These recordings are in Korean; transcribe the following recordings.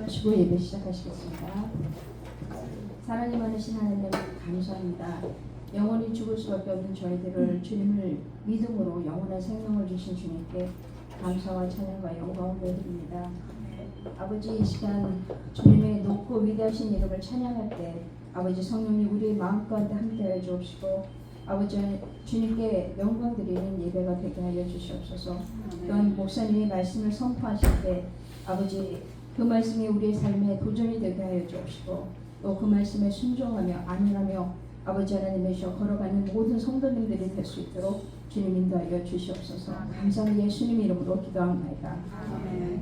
마치고 예배 시작하시겠습니다. 사랑이 많으신 하나님 감사합니다. 영원히 죽을 수밖에 없는 저희들을 주님을 믿음으로 영원한 생명을 주신 주님께 감사와 찬양과 영광을 드립니다. 아버지, 이 시간 주님의 높고 위대하신 이름을 찬양할 때 아버지 성령님 우리의 마음 가운데 함께하여 주옵시고 아버지 주님께 영광 드리는 예배가 되게 하여 주시옵소서. 또한 목사님이 말씀을 선포하실 때 아버지 그 말씀이 우리의 삶에 도전이 되게 하여 주옵시고 또 그 말씀에 순종하며 안일하며 아버지 하나님이시여 걸어가는 모든 성도님들이 될 수 있도록 주님 인도하여 주시옵소서. 감사한 예수님 이름으로 기도합니다. 아멘.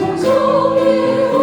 찬송해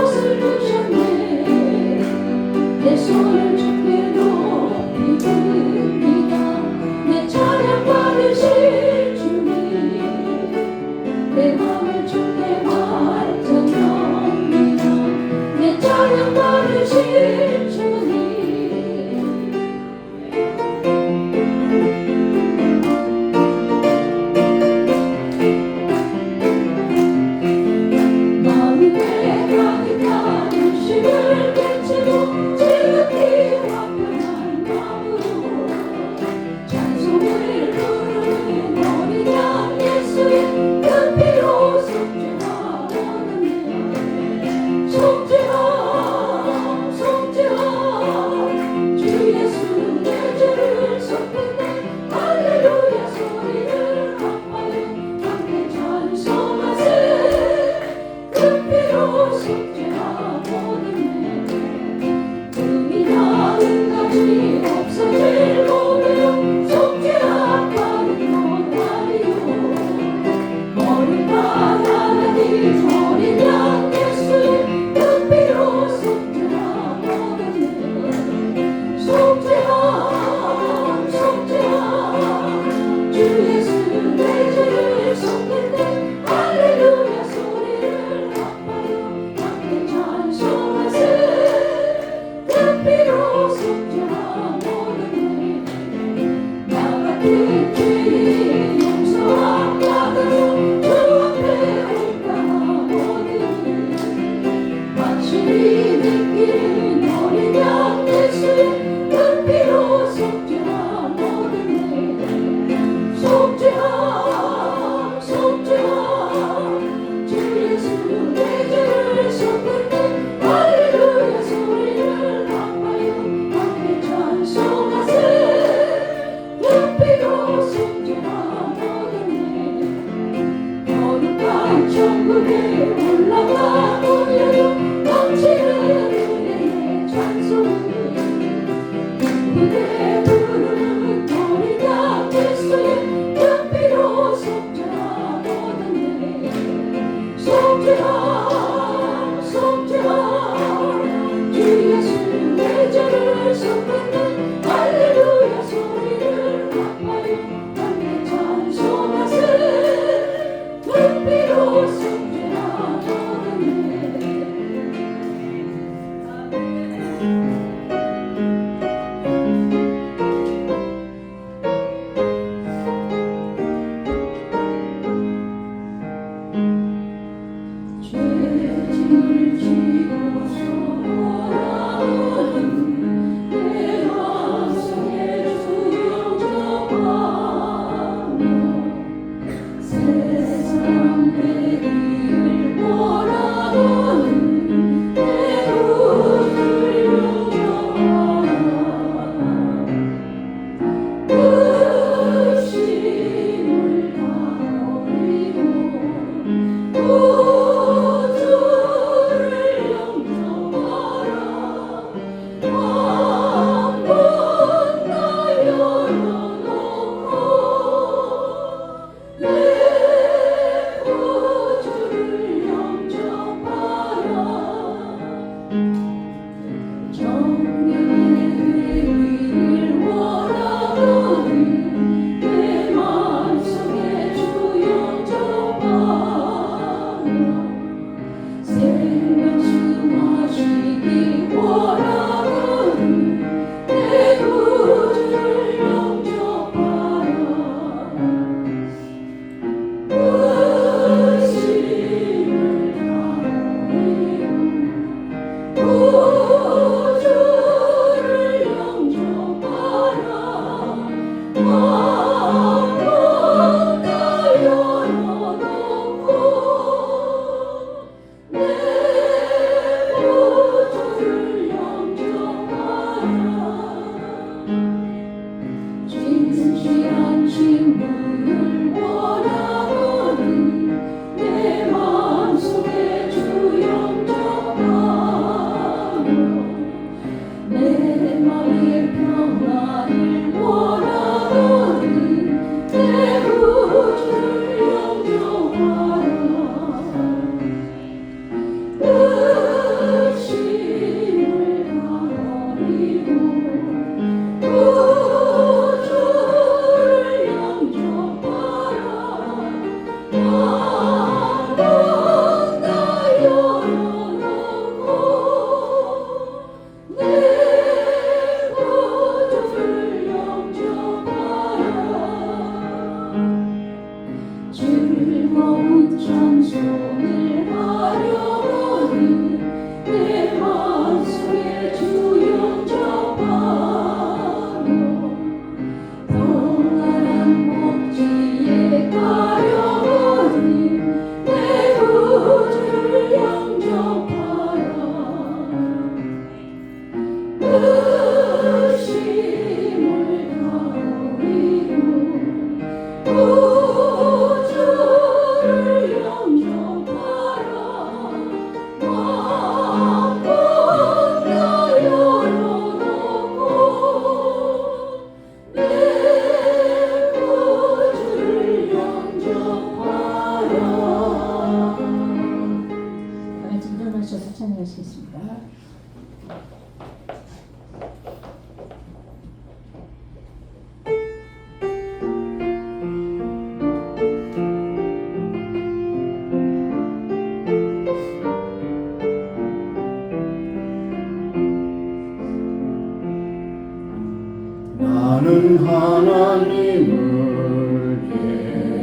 나는 하나님을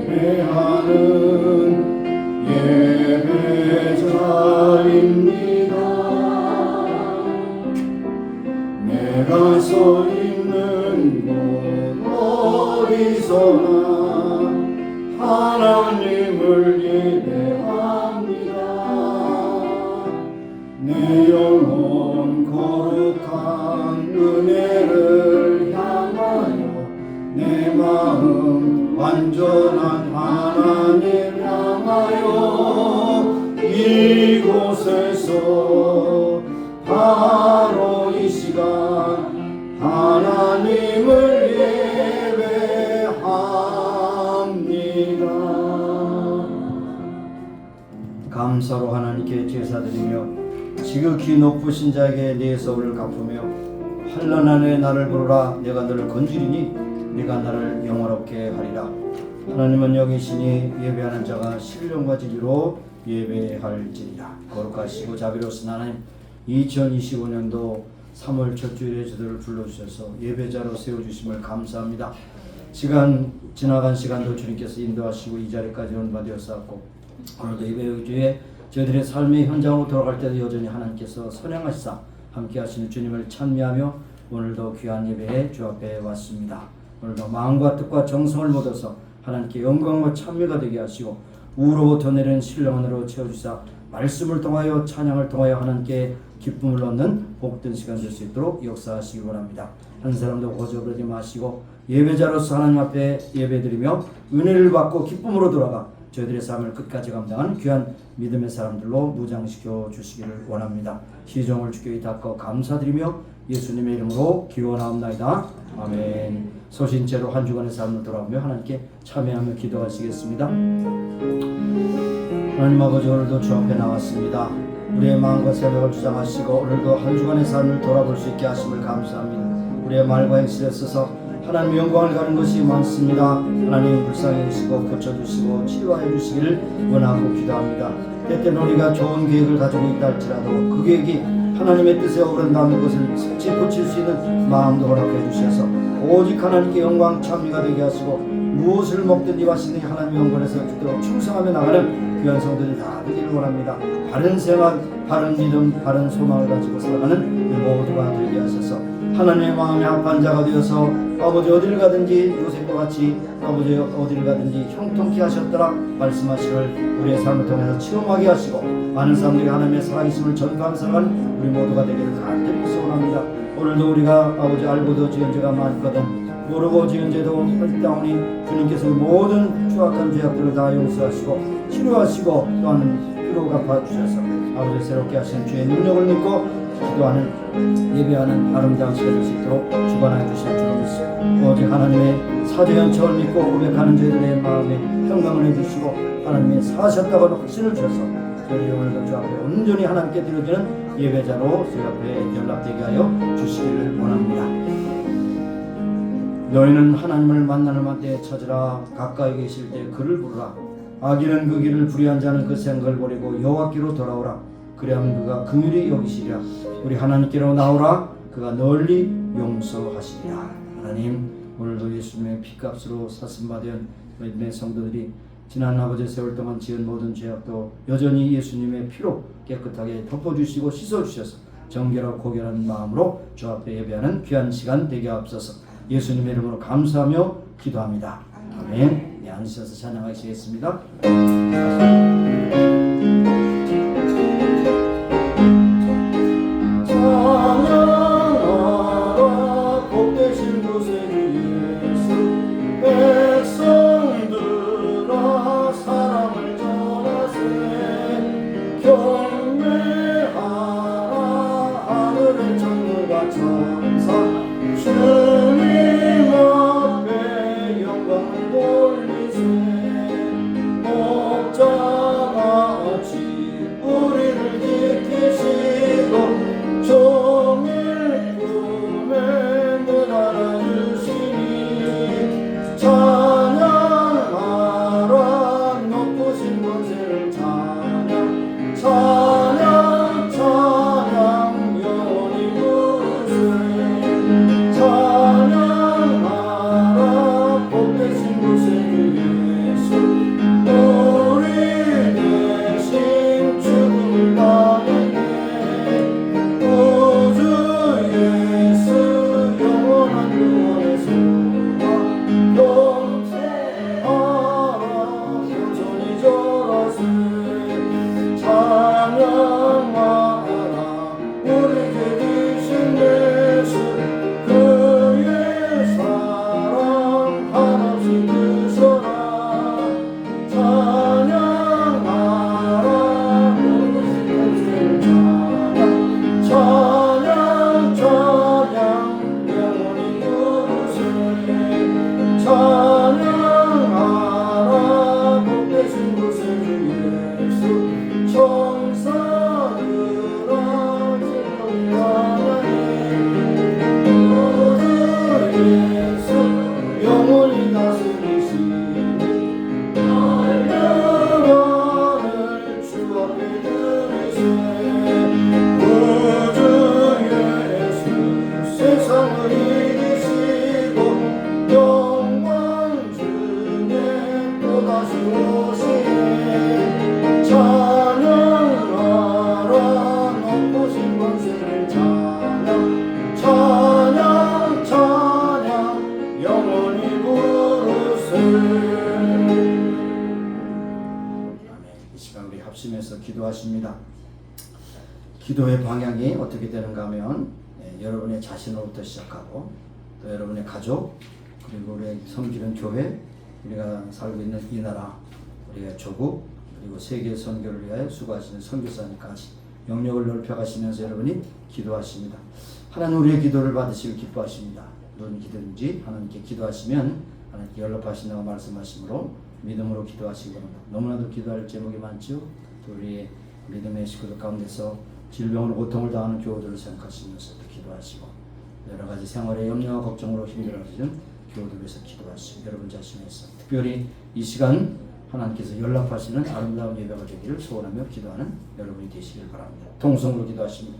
예배하는 예배자입니다. 내가 서 있는 곳 어디서나 하나님을 예배합니다. 내 영혼 거룩한 은혜를 내 마음 완전한 하나님 향하여 이곳에서 바로 이 시간 하나님을 예배합니다. 감사로 하나님께 제사드리며 지극히 높으신 자에게 내 서울을 갚으며 환난 안에 나를 부르라. 내가 너를 건지리니 네가 나를 영화롭게 하리라. 하나님은 여기시니 예배하는 자가 신령과 진리로 예배할지니라. 거룩하시고 자비로우신 하나님, 2025년도 3월 첫 주일에 저들을 불러주셔서 예배자로 세워주심을 감사합니다. 지나간 시간도 주님께서 인도하시고 이 자리까지 온 바 되었사옵고 오늘도 예배 주에 저희들의 삶의 현장으로 돌아갈 때도 여전히 하나님께서 선행하시사 함께 하시는 주님을 찬미하며 오늘도 귀한 예배에 주 앞에 왔습니다. 오늘도 마음과 뜻과 정성을 모아서 하나님께 영광과 찬미가 되게 하시고 우로부터 내리는 신령한으로 채워주사 말씀을 통하여 찬양을 통하여 하나님께 기쁨을 얻는 복된 시간 될 수 있도록 역사하시기 원합니다. 한 사람도 거저버리지 마시고 예배자로서 하나님 앞에 예배드리며 은혜를 받고 기쁨으로 돌아가 저희들의 삶을 끝까지 감당하는 귀한 믿음의 사람들로 무장시켜 주시기를 원합니다. 시종을 주께 의탁하고 감사드리며 예수님의 이름으로 기원하옵나이다. 아멘. 소신체로 한 주간의 삶을 돌아오며 하나님께 참여하며 기도하시겠습니다. 하나님 아버지, 오늘도 주 앞에 나왔습니다. 우리의 마음과 생각을 주장하시고 오늘도 한 주간의 삶을 돌아볼 수 있게 하심을 감사합니다. 우리의 말과 행실에 있어서 하나님 영광을 가는 것이 많습니다. 하나님 불쌍히 여기시고 고쳐주시고 치유하여 주시기를 원하고 기도합니다. 때때는 우리가 좋은 계획을 가지고 있다 할지라도 그 계획이 하나님의 뜻에 어긋난다는 것을 살치 고칠 수 있는 마음도 허락해 주셔서 오직 하나님께 영광 찬미가 되게 하시고 무엇을 먹든지 마시든지 하나님의 영광에서 주도록 충성하며 나가는 귀한 성도들이 다 되기를 원합니다. 바른 생활, 바른 믿음, 바른 소망을 가지고 살아가는 모두가 되게 하셔서 하나님의 마음에 합한 자가 되어서 아버지 어디를 가든지 요셉과 같이 아버지 어디를 가든지 형통케 하셨더라 말씀하시를 우리의 삶을 통해서 체험하게 하시고 많은 사람들이 하나님의 살아계심을 전파하며 살아가는 우리 모두가 되기를 간절히 소원합니다. 오늘도 우리가 아버지 알고도 지은 죄가 많거든 모르고 지은 죄도 헐다오니 주님께서 모든 추악한 죄악들을 다 용서하시고 치료하시고 또한 피로 갚아주셔서 아버지 새롭게 하신 주의 능력을 믿고 기도하는 예배하는 아름다운 시간 될 수 있도록 주관하여 주실 줄 믿습니다. 오직 하나님의 사죄 연처를 믿고 고백하는 저희들의 마음에 평강을 해주시고 하나님의 사하셨다고는 확신을 주셔서 저희 오늘도 주 앞에 온전히 하나님께 드려지는 예배자로 저희 앞에 연락되게 하여 주시기를 원합니다. 너희는 하나님을 만나는 만때 찾으라. 가까이 계실 때 그를 부르라. 악인은 그 길을 불의한 자는 그 생각을 버리고 여호와께로 돌아오라. 그리하면 그가 긍휼히 여기시리라. 우리 하나님께로 나오라. 그가 널리 용서하시리라. 하나님, 오늘도 예수님의 피값으로 사슴받은 믿음의 성도들이 지난 아버지 세월 동안 지은 모든 죄악도 여전히 예수님의 피로 깨끗하게 덮어주시고 씻어주셔서 정결하고 고결한 마음으로 주 앞에 예배하는 귀한 시간 되게 하옵소서. 예수님의 이름으로 감사하며 기도합니다. 아멘. 네, 앉으셔서 찬양하시겠습니다. 찬양하라 복되신 구세주 예수 백성들아 사랑을 전하세 경배하라 하늘의 천군과 천사 주님 앞에 영광을 돌리세 목자같이 우리를 지키시고 종일 꿈에 못 알아주시니 찬양하라 높으신 권세를 찬양 찬양 찬양 영원히 부르세 찬양하라 복되신 구세주 예수 우리 대신 죽음을 당했네 우주 예수 영원한 구원의 수가 영생하라 겸손히 절하세 찬양하라 우리 죄 지신 예수 그의 사랑 한없이 크셔라 찬양하라 높으신 권세를 찬양 찬양 영원히 부르세 찬양하라 복되신 구세주 예수 천사들아 즐거이 하나님 우주 예수 영원히 다스리시니 영원을 주 앞에 드리세 우주 예수 세상을 이기시고 영광 중에 또다시 오시네 찬양 기도하십니다. 기도의 방향이 어떻게 되는가 하면 여러분의 자신으로부터 시작하고 또 여러분의 가족 그리고 우리 섬기는 교회 우리가 살고 있는 이 나라 우리가 조국 그리고 세계 선교를 위하여 수고하시는 선교사님까지 영역을 넓혀가시면서 여러분이 기도하십니다. 하나님 우리의 기도를 받으시길 기뻐하십니다. 어떤 기도인지 하나님께 기도하시면 하나님께 연락하신다고 말씀하시므로 믿음으로 기도하시기 바랍니다. 너무나도 기도할 제목이 많죠. 또 우리의 믿음의 식구들 가운데서 질병으로 고통을 당하는 교우들을 생각하시면서 또 기도하시고 여러 가지 생활의 염려와 걱정으로 힘들어하시는 교우들 위해서 기도하시고 여러분 자신에서 특별히 이 시간 하나님께서 연락하시는 아름다운 예배가 되기를 소원하며 기도하는 여러분이 되시길 바랍니다. 통성으로 기도하십니다.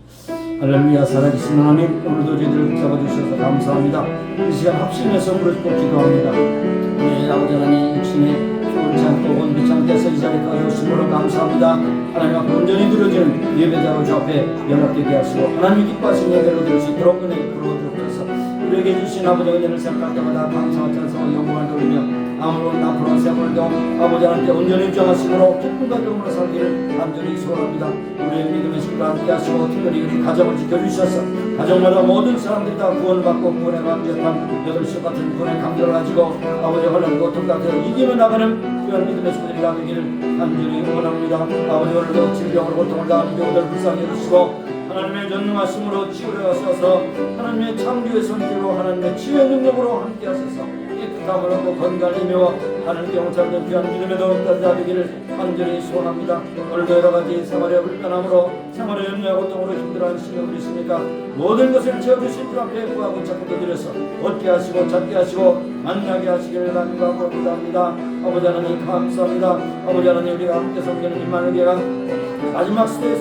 할렐루야. 살아계신 하나님 오늘도 저희들을 붙잡아 주셔서 감사합니다. 이 시간 합심해서 무릎 꿇고 기도합니다. 우리 아버지 하나님 육신의 좋은 창고 원비 창에서 이 자리까지 오심으로 감사합니다. 하나님 앞에 온전히 드려지는 예배자로 주 앞에 연락되게 하시고 하나님이 기뻐하신 예배로 드릴 수 있도록 은혜 부어주옵소서. 우리에게 주신 아버지 은혜를 생각할 때마다 감사와 찬송과 영광을 돌리며 아무런 앞으로 세월도 아버지 하나님께 온전히 정하심으로 기쁨과 기쁨으로 살기를 간절히 소원합니다. 우리의 믿음의 식구와 함께 하시고 특별히 우리 가정을 지켜주셔서 가정마다 모든 사람들이 다 구원을 받고 구원에 감격한 8시 같은 구원의 감격을 가지고 아버지 하나님 고통 같은 이기며 나가는 귀한 믿음의 식구들이 되기를 간절히 원합니다. 아버지 오늘도 질병으로 고통을 당하는 교우들 불쌍히 해주시고 하나님의 전능하심으로 치유를 하셔서 하나님의 창조의 손길로 하나님의 치유의 능력으로 함께 하셔서 깨끗함을 얻고 건강이며 하나님께 영창된 귀한 믿음의 도움까지 되기를 간절히 소원합니다. 오늘도 여러가지 생활의 불편함으로 생활의 염려와 고통으로 힘들어하는 시간이 있습니까? 모든 것을 채워주신 주 앞에 구하고 찾고 드려서 얻게 하시고 찾게 하시고 만나게 하시기를 간구하고 기도합니다. 아버지 하나님 감사합니다. 아버지 하나님 우리가 함께 섬기는 임마누엘 교회가 마지막 시대에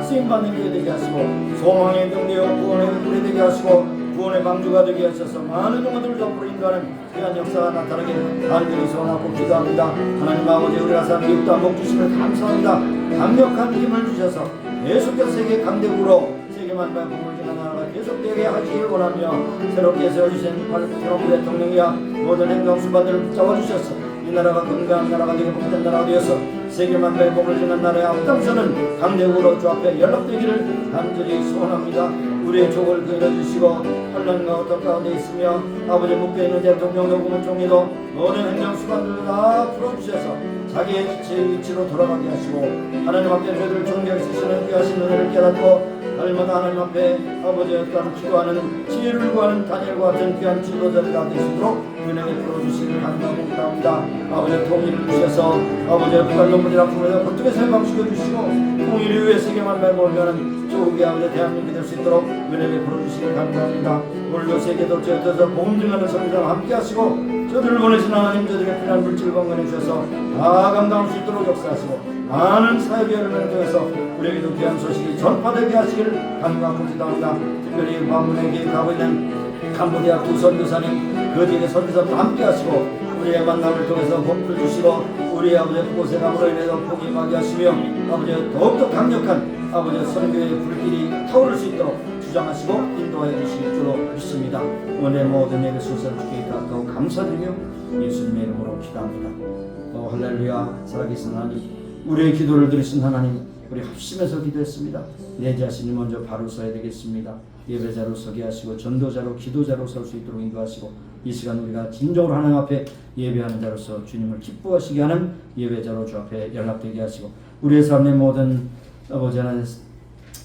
쓰임받는 교회 되게 하시고 소망의 등대요 구원의 은혜 되게 하시고 구원의 방주가 되게 하셔서 많은 영혼들을 앞으로 인도하는 귀한 역사가 나타나기를 간절히 소원하고 기도합니다. 하나님 아버지 우리가 사는 미국 땅 주심을 감사합니다. 강력한 힘을 주셔서 계속해서 세계 강대국으로 세계만 발품을 지는 나라가 계속되게 하시길 원하며 새롭게 세워주신 트럼프 대통령이야 모든 행정수반들을 붙잡아 주셔서 이 나라가 건강한 나라가 되고 복된 나라가 되어서 세계만 발복을 지는 나라의 앞장서는 강대국으로 주 앞에 연락되기를 간절히 소원합니다. 우리의 족을 그려주시고 환란과 어떤 가운데 있으며 아버지 묶여있는 대통령도 국무총리도 모든 행정수반들을 다 풀어주셔서 자기의 위치로 돌아가게 하시고 하나님 앞에 저희들을 존경하시는 귀하신 은혜를 깨닫고 날마다 하나님 앞에 아버지 어떤 기도하는 지혜를 구하는 다니엘과 같은 귀한 지도자를 다 되시도록 은혜를 풀어주시기를 간절히 기도합니다. 아버지 통일을 주셔서 아버지 북한 정부들이랑 부모자 불뚝에서 방식해주시고 통일을 위해 세계만 발굴하는 조국의 아버지 대한민국이 될 수 있도록 은혜를 풀어주시기를 간절합니다. 오늘도 세계도 지어져서 복음 증하는 성도랑 함께 하시고 저들을 보내신 하나님 저들에게 필요한 물질 건강해 주셔서 다 감당할 수 있도록 역사하시고 많은 사역의 열매를 통해서 우리에게도 귀한 소식이 전파되게 하시기를 간구하고 기도합니다. 특별히 방문에 계획하고 있는 캄보디아 두 선교사님 그 뒤에 선교사도 함께 하시고 우리의 만남을 통해서 복을 주시고 우리 아버지 고생함으로 인해서 복이 임하게 하시며 아버지 더욱더 강력한 아버지 선교의 불길이 타오를 수 있도록 주장하시고 인도하여 주실 줄로 믿습니다. 오늘 모든 예배 순서를 주께 가까워 감사드리며 예수님의 이름으로 기도합니다. 할렐루야. 살아계신 하나님 우리의 기도를 들으신 하나님 우리 합심해서 기도했습니다. 내 자신이 먼저 바로 서야 되겠습니다. 예배자로 서게 하시고 전도자로 기도자로 설 수 있도록 인도하시고 이 시간 우리가 진정으로 하나님 앞에 예배하는 자로서 주님을 기뻐하시게 하는 예배자로 주 앞에 연락되게 하시고 우리의 삶의 모든 아버지 하나님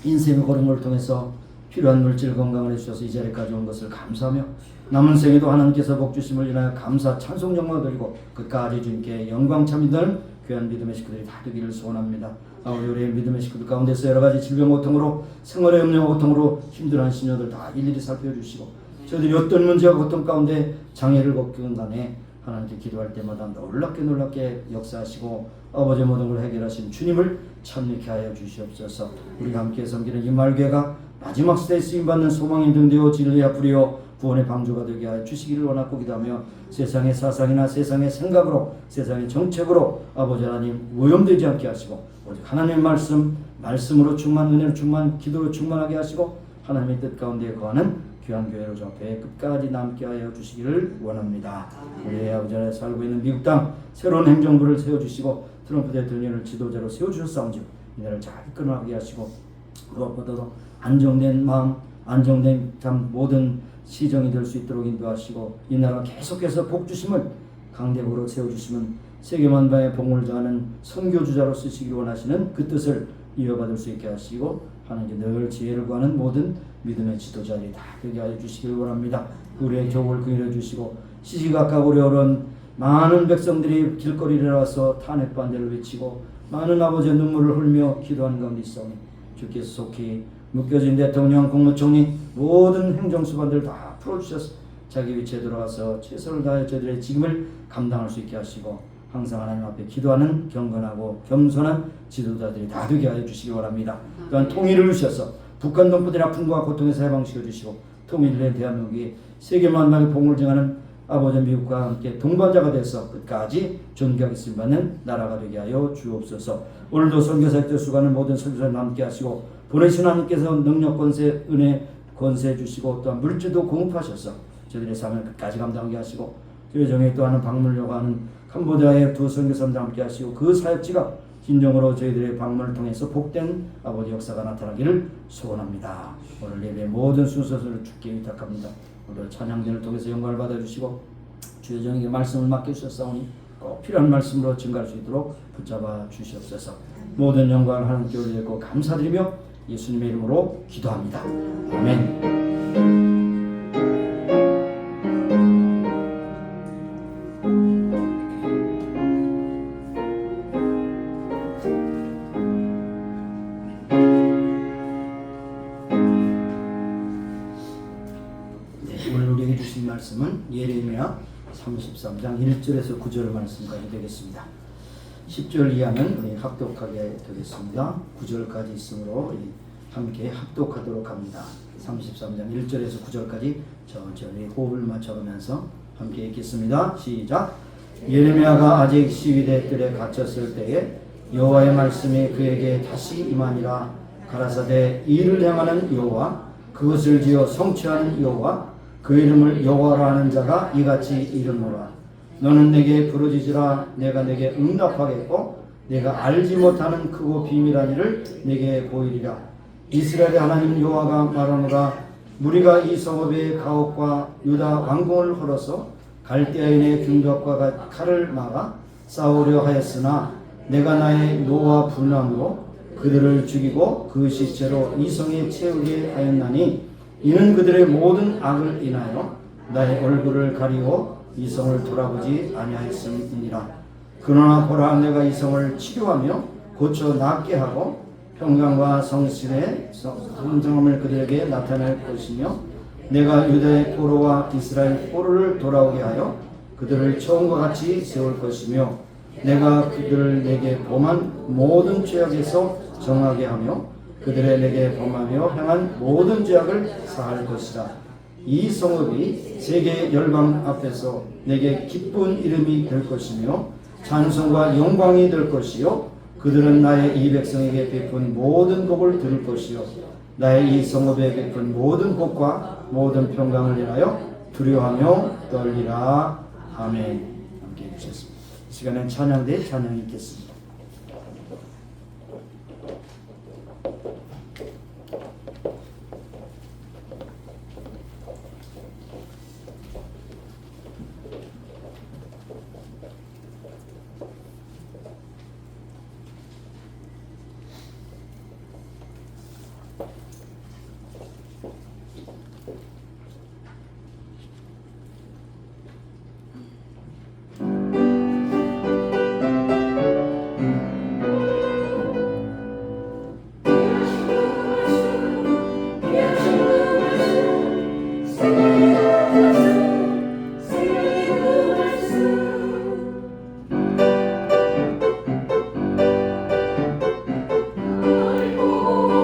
인생의 고름을 통해서 필요한 물질 건강을 해주셔서 이 자리까지 온 것을 감사하며 남은 생에도 하나님께서 복 주심을 인하여 감사 찬송 영광을 드리고 끝까지 주님께 영광 참이들 귀한 믿음의 식구들이 다 되기를 소원합니다. 아버지 우리의 믿음의 식구들 가운데서 여러 가지 질병 고통으로 생활의 염려 고통으로 힘들어하는 시녀들 다 일일이 살펴주시고 저들이 어떤 문제와 고통 가운데 장애를 겪은 간에 하나님께 기도할 때마다 놀랍게 역사하시고 아버지의 모든 걸 해결하신 주님을 참여케 하여 주시옵소서. 우리가 함께 섬기는 임마누엘교회가 마지막 시대에 쓰임받는 소망의 등대요 진리의 앞으리요 구원의 방주가 되게 하여 주시기를 원하고 기도하며 세상의 사상이나 세상의 생각으로 세상의 정책으로 아버지 하나님 오염되지 않게 하시고 오직 하나님의 말씀으로 충만 은혜로 충만 기도로 충만하게 하시고 하나님의 뜻 가운데 거하는 귀한 교회로 주 앞에 끝까지 남게 하여 주시기를 원합니다. 우리 아버지 안에 살고 있는 미국 땅 새로운 행정부를 세워주시고 트럼프 대통령을 지도자로 세워주셨사온즉 이들을 잘 이끌어가게 하시고 무엇보다도 안정된 마음, 안정된 참 모든 시정이 될 수 있도록 인도하시고 이 나라 계속해서 복주심을 강대국으로 세워주시면 세계 만방에 복을 전하는 선교주자로 쓰시기를 원하시는 그 뜻을 이어받을 수 있게 하시고 하나님께 늘 지혜를 구하는 모든 믿음의 지도자들이 다 되게 하여 주시기를 원합니다. 우리의 교훈을 긍휼해 주시고 시시각각 어려운 많은 백성들이 길거리에 나와서 탄핵 반대를 외치고 많은 아버지의 눈물을 흘며 기도하는 가운데 있사오니 주께서 속히 묶여진 대통령, 국무총리 모든 행정수반들 다 풀어주셔서 자기 위치에 들어와서 최선을 다해 저들의 직임을 감당할 수 있게 하시고 항상 하나님 앞에 기도하는 경건하고 겸손한 지도자들이 다 되게 하여 주시기 바랍니다. 또한 통일을 주셔서 북한 동포들의 아픔과 고통에서 해방시켜 주시고 통일된 대한민국이 세계 만방의 복을 증하는 아버지 미국과 함께 동반자가 돼서 끝까지 존귀하게 쓰임받는 나라가 되게 하여 주옵소서. 오늘도 선교사역대 수고하는 모든 선교사를 함께 하시고 보내신 하나님께서 능력, 권세, 은혜, 권세 주시고 또한 물질도 공급하셔서 저들의 삶을 끝까지 감당하게 하시고 교회정에 또 하는 방문을 하는 캄보디아의 두 선교사님들 함께 하시고 그 사역지가 진정으로 저희들의 방문을 통해서 복된 아버지 역사가 나타나기를 소원합니다. 오늘 예배 모든 순서를 주께 위탁합니다. 오늘 찬양전을 통해서 영광을 받아주시고 주의 정에게 말씀을 맡겨주셨사오니 꼭 필요한 말씀으로 증가할 수 있도록 붙잡아 주시옵소서. 모든 영광을 하나님께 올리고 감사드리며 예수님의 이름으로 기도합니다. 아멘. 오늘 우리에게 주신 말씀은 예레미야 33장 1절에서 9절 말씀까지 되겠습니다. 10절 이하는 우리 합독하게 되겠습니다. 9절까지 있으므로 우리 함께 합독하도록 합니다. 33장 1절에서 9절까지 천천히 호흡을 맞춰가면서 함께 읽겠습니다. 시작. 예레미야가 아직 시위대 뜰에 갇혔을 때에 여호와의 말씀이 그에게 다시 임하니라. 가라사대 이를 행하는 여호와 그것을 지어 성취하는 여호와 그 이름을 여호와라 하는 자가 이같이 이르노라. 너는 내게 부르짖으라. 내가 내게 응답하겠고 내가 알지 못하는 크고 비밀한 일을 내게 보이리라. 이스라엘의 하나님 여호와가 말하노라. 무리가 이 성읍의 가옥과 유다 왕궁을 헐어서 갈대아인의 궁벽과 칼을 막아 싸우려 하였으나 내가 나의 노와 분함으로 그들을 죽이고 그 시체로 이 성에 채우게 하였나니 이는 그들의 모든 악을 인하여 나의 얼굴을 가리고 이 성을 돌아보지 아니하였음이니라. 그러나 보라, 내가 이 성을 치료하며 고쳐 낫게 하고 평강과 성실의 성정함을 그들에게 나타낼 것이며 내가 유다의 포로와 이스라엘 포로를 돌아오게 하여 그들을 처음과 같이 세울 것이며 내가 그들을 내게 범한 모든 죄악에서 정하게 하며 그들의 내게 범하며 행한 모든 죄악을 사할 것이다. 이 성읍이 세계 열방 앞에서 내게 기쁜 이름이 될 것이며 찬송과 영광이 될 것이요 그들은 나의 이 백성에게 베푼 모든 복을 들을 것이요 나의 이 성읍에 베푼 모든 복과 모든 평강을 인하여 두려워하며 떨리라. 아멘. 함께 해주셨습니다. 이 시간엔 찬양대 찬양이 있겠습니다.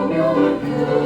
널 보며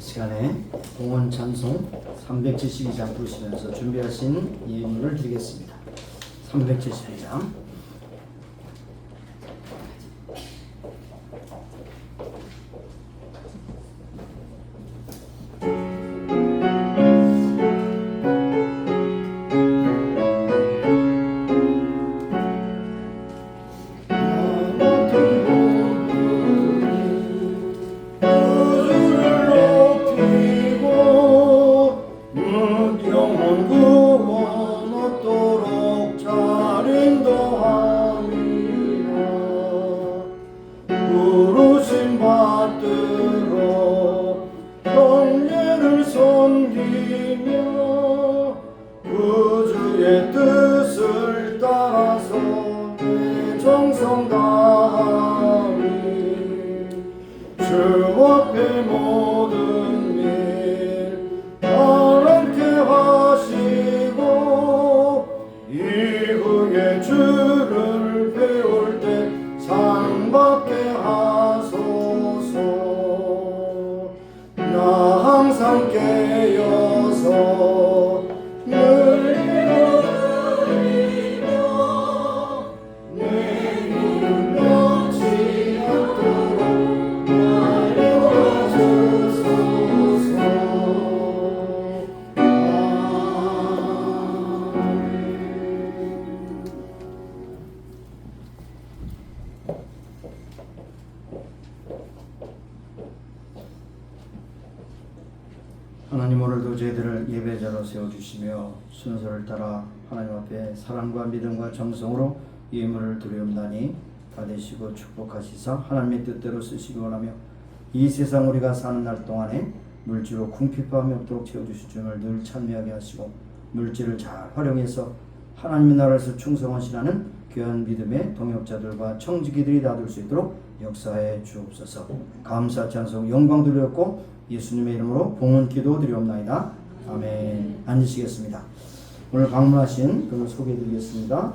시간에 봉헌 찬송 372장 부르시면서 준비하신 예물을 드리겠습니다. 372장. 하나님, 오늘도 저희들을 예배자로 세워주시며 순서를 따라 하나님 앞에 사랑과 믿음과 정성으로 예물을 드리옵나니 받으시고 축복하시사 하나님의 뜻대로 쓰시기 원하며 이 세상 우리가 사는 날 동안에 물질로 궁핍함이 없도록 채워주실 줄을 늘 찬미하게 하시고 물질을 잘 활용해서 하나님의 나라에서 충성하시라는 귀한 믿음의 동역자들과 청지기들이 나둘 수 있도록 역사해 주옵소서. 감사 찬송 영광 드렸고 예수님의 이름으로 봉헌 기도 드리옵나이다. 아멘. 앉으시겠습니다. 오늘 방문하신 분을 소개해 드리겠습니다.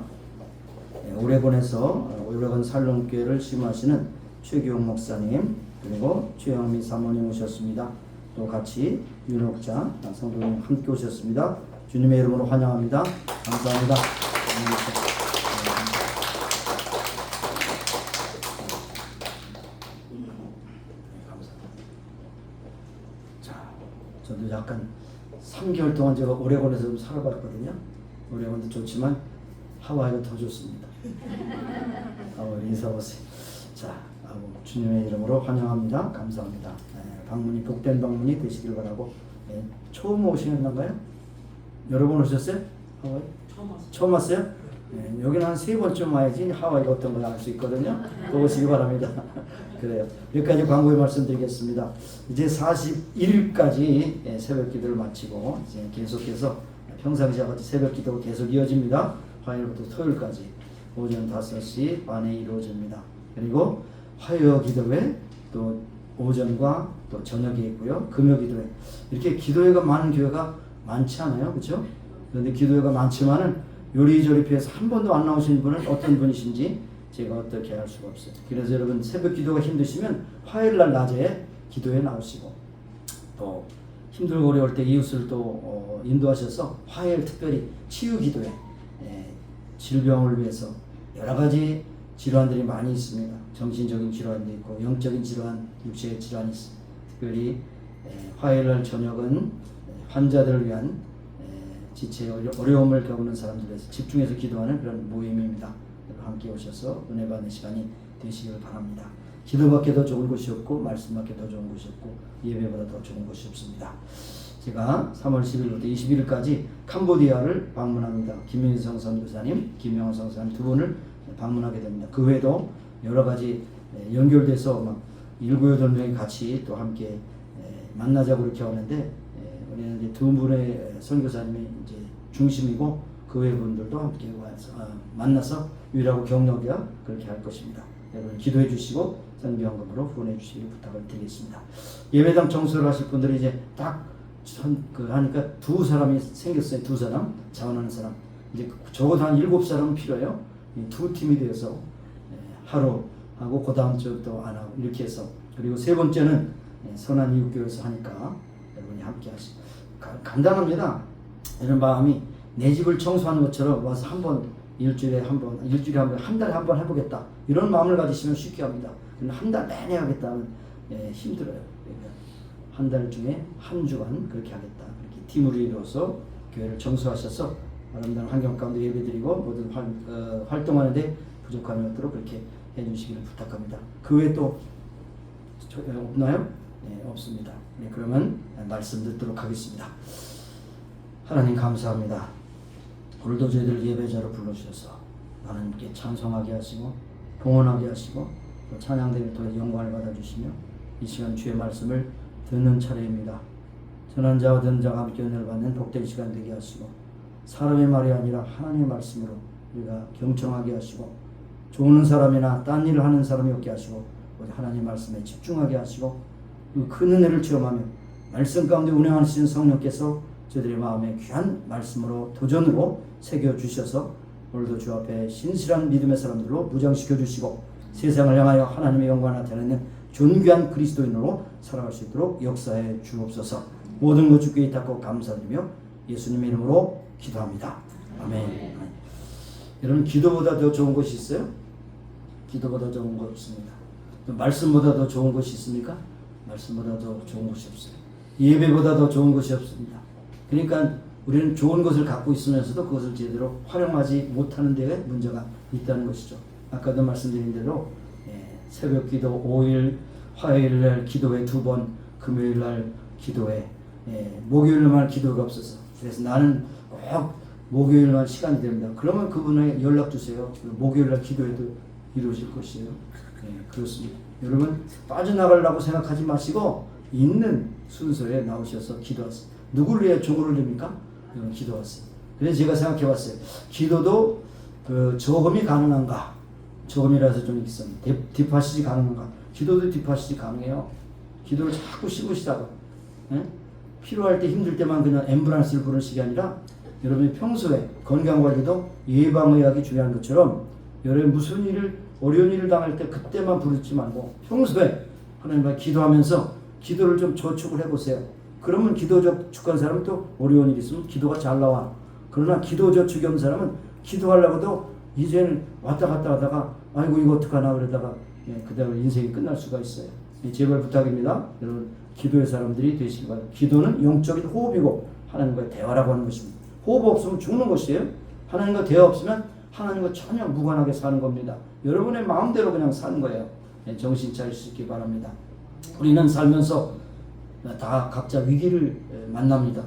오레곤에서 오레곤 살롱교회를 심하시는 최기용 목사님, 그리고 최영미 사모님 오셨습니다. 또 같이 윤옥자 성도님 함께 오셨습니다. 주님의 이름으로 환영합니다. 감사합니다. 저도 약간 3개월 동안 제가 오레곤에서 좀 살아봤거든요. 오레곤도 좋지만 하와이가 더 좋습니다. 우리 인사오세요. 자, 주님의 이름으로 환영합니다. 감사합니다. 방문이 복된 방문이 되시길 바라고. 처음 오시는 건가요? 여러 번 오셨어요? 하와이? 처음 왔어요? 여기는 한 3번쯤 와야지 하와이가 어떤 걸 알 수 있거든요. 또 오시기 바랍니다. 그래요. 여기까지 광고의 말씀드리겠습니다. 이제 41일까지 새벽 기도를 마치고 이제 계속해서 평상시와 같이 새벽 기도가 계속 이어집니다. 화요일부터 토요일까지 오전 5시 반에 이루어집니다. 그리고 화요 기도회 또 오전과 또 저녁에 있고요. 금요 기도회. 이렇게 기도회가 많은 교회가 많지 않아요. 그렇죠? 그런데 기도회가 많지만은 요리조리 피해서 한 번도 안 나오신 분은 어떤 분이신지 제가 어떻게 알 수가 없어요. 그래서 여러분 새벽 기도가 힘드시면 화요일날 낮에 기도에 나오시고, 또 힘들고 어려울 때 이웃을 또 인도하셔서 화요일 특별히 치유 기도에 질병을 위해서 여러 가지 질환들이 많이 있습니다. 정신적인 질환도 있고 영적인 질환, 육체의 질환이 있습니다. 특별히 화요일날 저녁은 환자들을 위한 지체 어려움을 겪는 사람들에서 집중해서 기도하는 그런 모임입니다. 함께 오셔서 은혜 받는 시간이 되시길 바랍니다. 기도밖에 더 좋은 곳이 없고 말씀밖에 더 좋은 곳이 없고 예배보다 더 좋은 곳이 없습니다. 제가 3월 10일부터 21일까지 캄보디아를 방문합니다. 김민성 선교사님, 김영호 선교사님 두 분을 방문하게 됩니다. 그 외에도 여러 가지 연결돼서 막 7, 8명이 같이 또 함께 만나자고 이렇게 하는데, 우리는 이제 두 분의 선교사님이 이제 중심이고 그 외 분들도 함께 와서 만나서 유일하고 경력이야 그렇게 할 것입니다. 여러분 기도해 주시고 선교헌금으로 후원해 주시길 부탁을 드리겠습니다. 예배당 청소를 하실 분들이 이제 딱 하니까 두 사람이 생겼어요. 두 사람 자원하는 사람. 이제 적어도 한 7사람은 필요해요. 두 팀이 되어서 하루 하고 그 다음 주도 안 하고 이렇게 해서, 그리고 세 번째는 선한 이웃교회에서 하니까 여러분이 함께 하시고 간단합니다. 이런 마음이 내 집을 청소하는 것처럼 와서 일주일에 한 번, 한 달에 한 번 해보겠다. 이런 마음을 가지시면 쉽게 합니다. 한 달 내내 하겠다면 힘들어요. 그러니까 한 달 중에 한 주간 그렇게 하겠다. 이렇게 팀으로 이루어서 교회를 청소하셔서 아름다운 환경 가운데 예배드리고 모든 활동하는데 부족함이 없도록 그렇게 해주시기를 부탁합니다. 그 외에 또 없나요? 네, 없습니다. 네, 그러면 말씀 듣도록 하겠습니다. 하나님 감사합니다. 오늘도 저희들 예배자로 불러주셔서 하나님께 찬송하게 하시고 봉헌하게 하시고 또 찬양대를 통해 영광을 받아주시며 이 시간 주의 말씀을 듣는 차례입니다. 전한 자와 듣는 자가 함께 은혜를 받는 복된 시간 되게 하시고 사람의 말이 아니라 하나님의 말씀으로 우리가 경청하게 하시고 좋은 사람이나 딴 일을 하는 사람이 없게 하시고 하나님 말씀에 집중하게 하시고 큰 은혜를 체험하며 말씀 가운데 운행하시는 성령께서 저희들의 마음에 귀한 말씀으로 도전으로 새겨주셔서 오늘도 주 앞에 신실한 믿음의 사람들로 무장시켜 주시고 세상을 향하여 하나님의 영광을 나타내는 존귀한 그리스도인으로 살아갈 수 있도록 역사해 주옵소서. 모든 것 주께 닦고 감사드리며 예수님의 이름으로 기도합니다. 아멘. 여러분 기도보다 더 좋은 것이 있어요? 기도보다 좋은 것 없습니다. 말씀보다 더 좋은 것이 있습니까? 말씀보다 더 좋은 것이 없어요. 예배보다 더 좋은 것이 없습니다. 그러니까 우리는 좋은 것을 갖고 있으면서도 그것을 제대로 활용하지 못하는 데에 문제가 있다는 것이죠. 아까도 말씀드린 대로 새벽 기도 5일, 화요일 날 기도회 2번, 금요일 날 기도회, 목요일만 기도가 없어서 그래서 나는 꼭 목요일만 시간이 됩니다. 그러면 그분에게 연락 주세요. 목요일 날 기도회도 이루어질 것이에요. 그렇습니다. 여러분 빠져나가려고 생각하지 마시고 있는 순서에 나오셔서 기도하세요. 누구를 위해 종을 올립니까? 여러분 기도하세요. 그래서 제가 생각해 봤어요. 기도도 저금이 가능한가? 저금이라서 좀 있습니다. 딥하시지 가능한가? 기도도 딥하시지 가능해요. 기도를 자꾸 씹으시다가 필요할 때 힘들 때만 그냥 앰뷸런스를 부르시기 아니라 여러분이 평소에 건강관리도 예방의학이 중요한 것처럼 여러분 무슨 어려운 일을 당할 때 그때만 부르지 말고 평소에 하나님과 기도하면서 기도를 좀 저축을 해보세요. 그러면 기도 저축한 사람은 또 어려운 일이 있으면 기도가 잘 나와. 그러나 기도 저축이 없는 사람은 기도하려고도 이제는 왔다 갔다 하다가 아이고 이거 어떡하나 그러다가 그다음에 인생이 끝날 수가 있어요. 제발 부탁입니다. 여러분 기도의 사람들이 되시기 바랍니다. 기도는 영적인 호흡이고 하나님과의 대화라고 하는 것입니다. 호흡 없으면 죽는 것이에요. 하나님과 대화 없으면 하나님과 전혀 무관하게 사는 겁니다. 여러분의 마음대로 그냥 사는 거예요. 정신 차릴 수 있기 바랍니다. 우리는 살면서 다 각자 위기를 만납니다.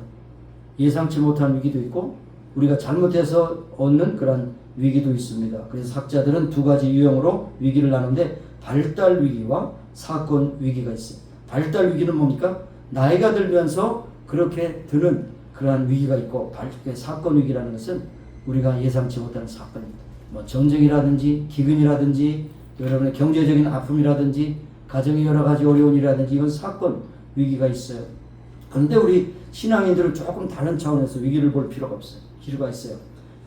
예상치 못한 위기도 있고 우리가 잘못해서 얻는 그런 위기도 있습니다. 그래서 학자들은 두 가지 유형으로 위기를 나누는데 발달 위기와 사건 위기가 있어요. 발달 위기는 뭡니까? 나이가 들면서 그렇게 드는 그러한 위기가 있고 사건 위기라는 것은 우리가 예상치 못한 사건입니다. 뭐 전쟁이라든지 기근이라든지 여러분의 경제적인 아픔이라든지 가정의 여러 가지 어려운 일이라든지 이건 사건 위기가 있어요. 그런데 우리 신앙인들은 조금 다른 차원에서 위기를 볼 필요가 없어요. 필요가 있어요.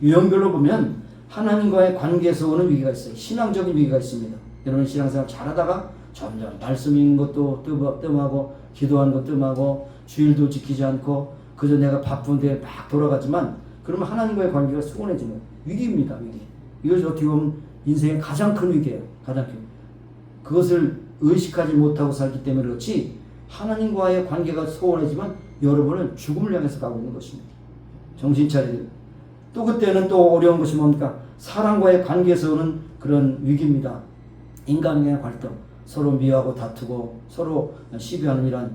유형별로 보면 하나님과의 관계에서 오는 위기가 있어요. 신앙적인 위기가 있습니다. 여러분 신앙생활 잘하다가 점점 말씀 읽는 것도 뜸하고 기도하는 것도 뜸하고 주일도 지키지 않고 그저 내가 바쁜데 막 돌아가지만 그러면 하나님과의 관계가 소원해지는 위기입니다. 위기. 이것이 어떻게 보면 인생의 가장 큰 위기예요. 가장 큰. 그것을 의식하지 못하고 살기 때문에 그렇지 하나님과의 관계가 소원해지면 여러분은 죽음을 향해서 가고 있는 것입니다. 정신 차리고 또 그때는 또 어려운 것이 뭡니까? 사람과의 관계에서 오는 그런 위기입니다. 인간의 갈등, 서로 미워하고 다투고 서로 시비하는 이런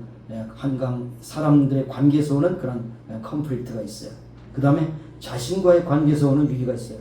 한강 사람들의 관계에서 오는 그런 컨플릭트가 있어요. 그 다음에 자신과의 관계에서 오는 위기가 있어요.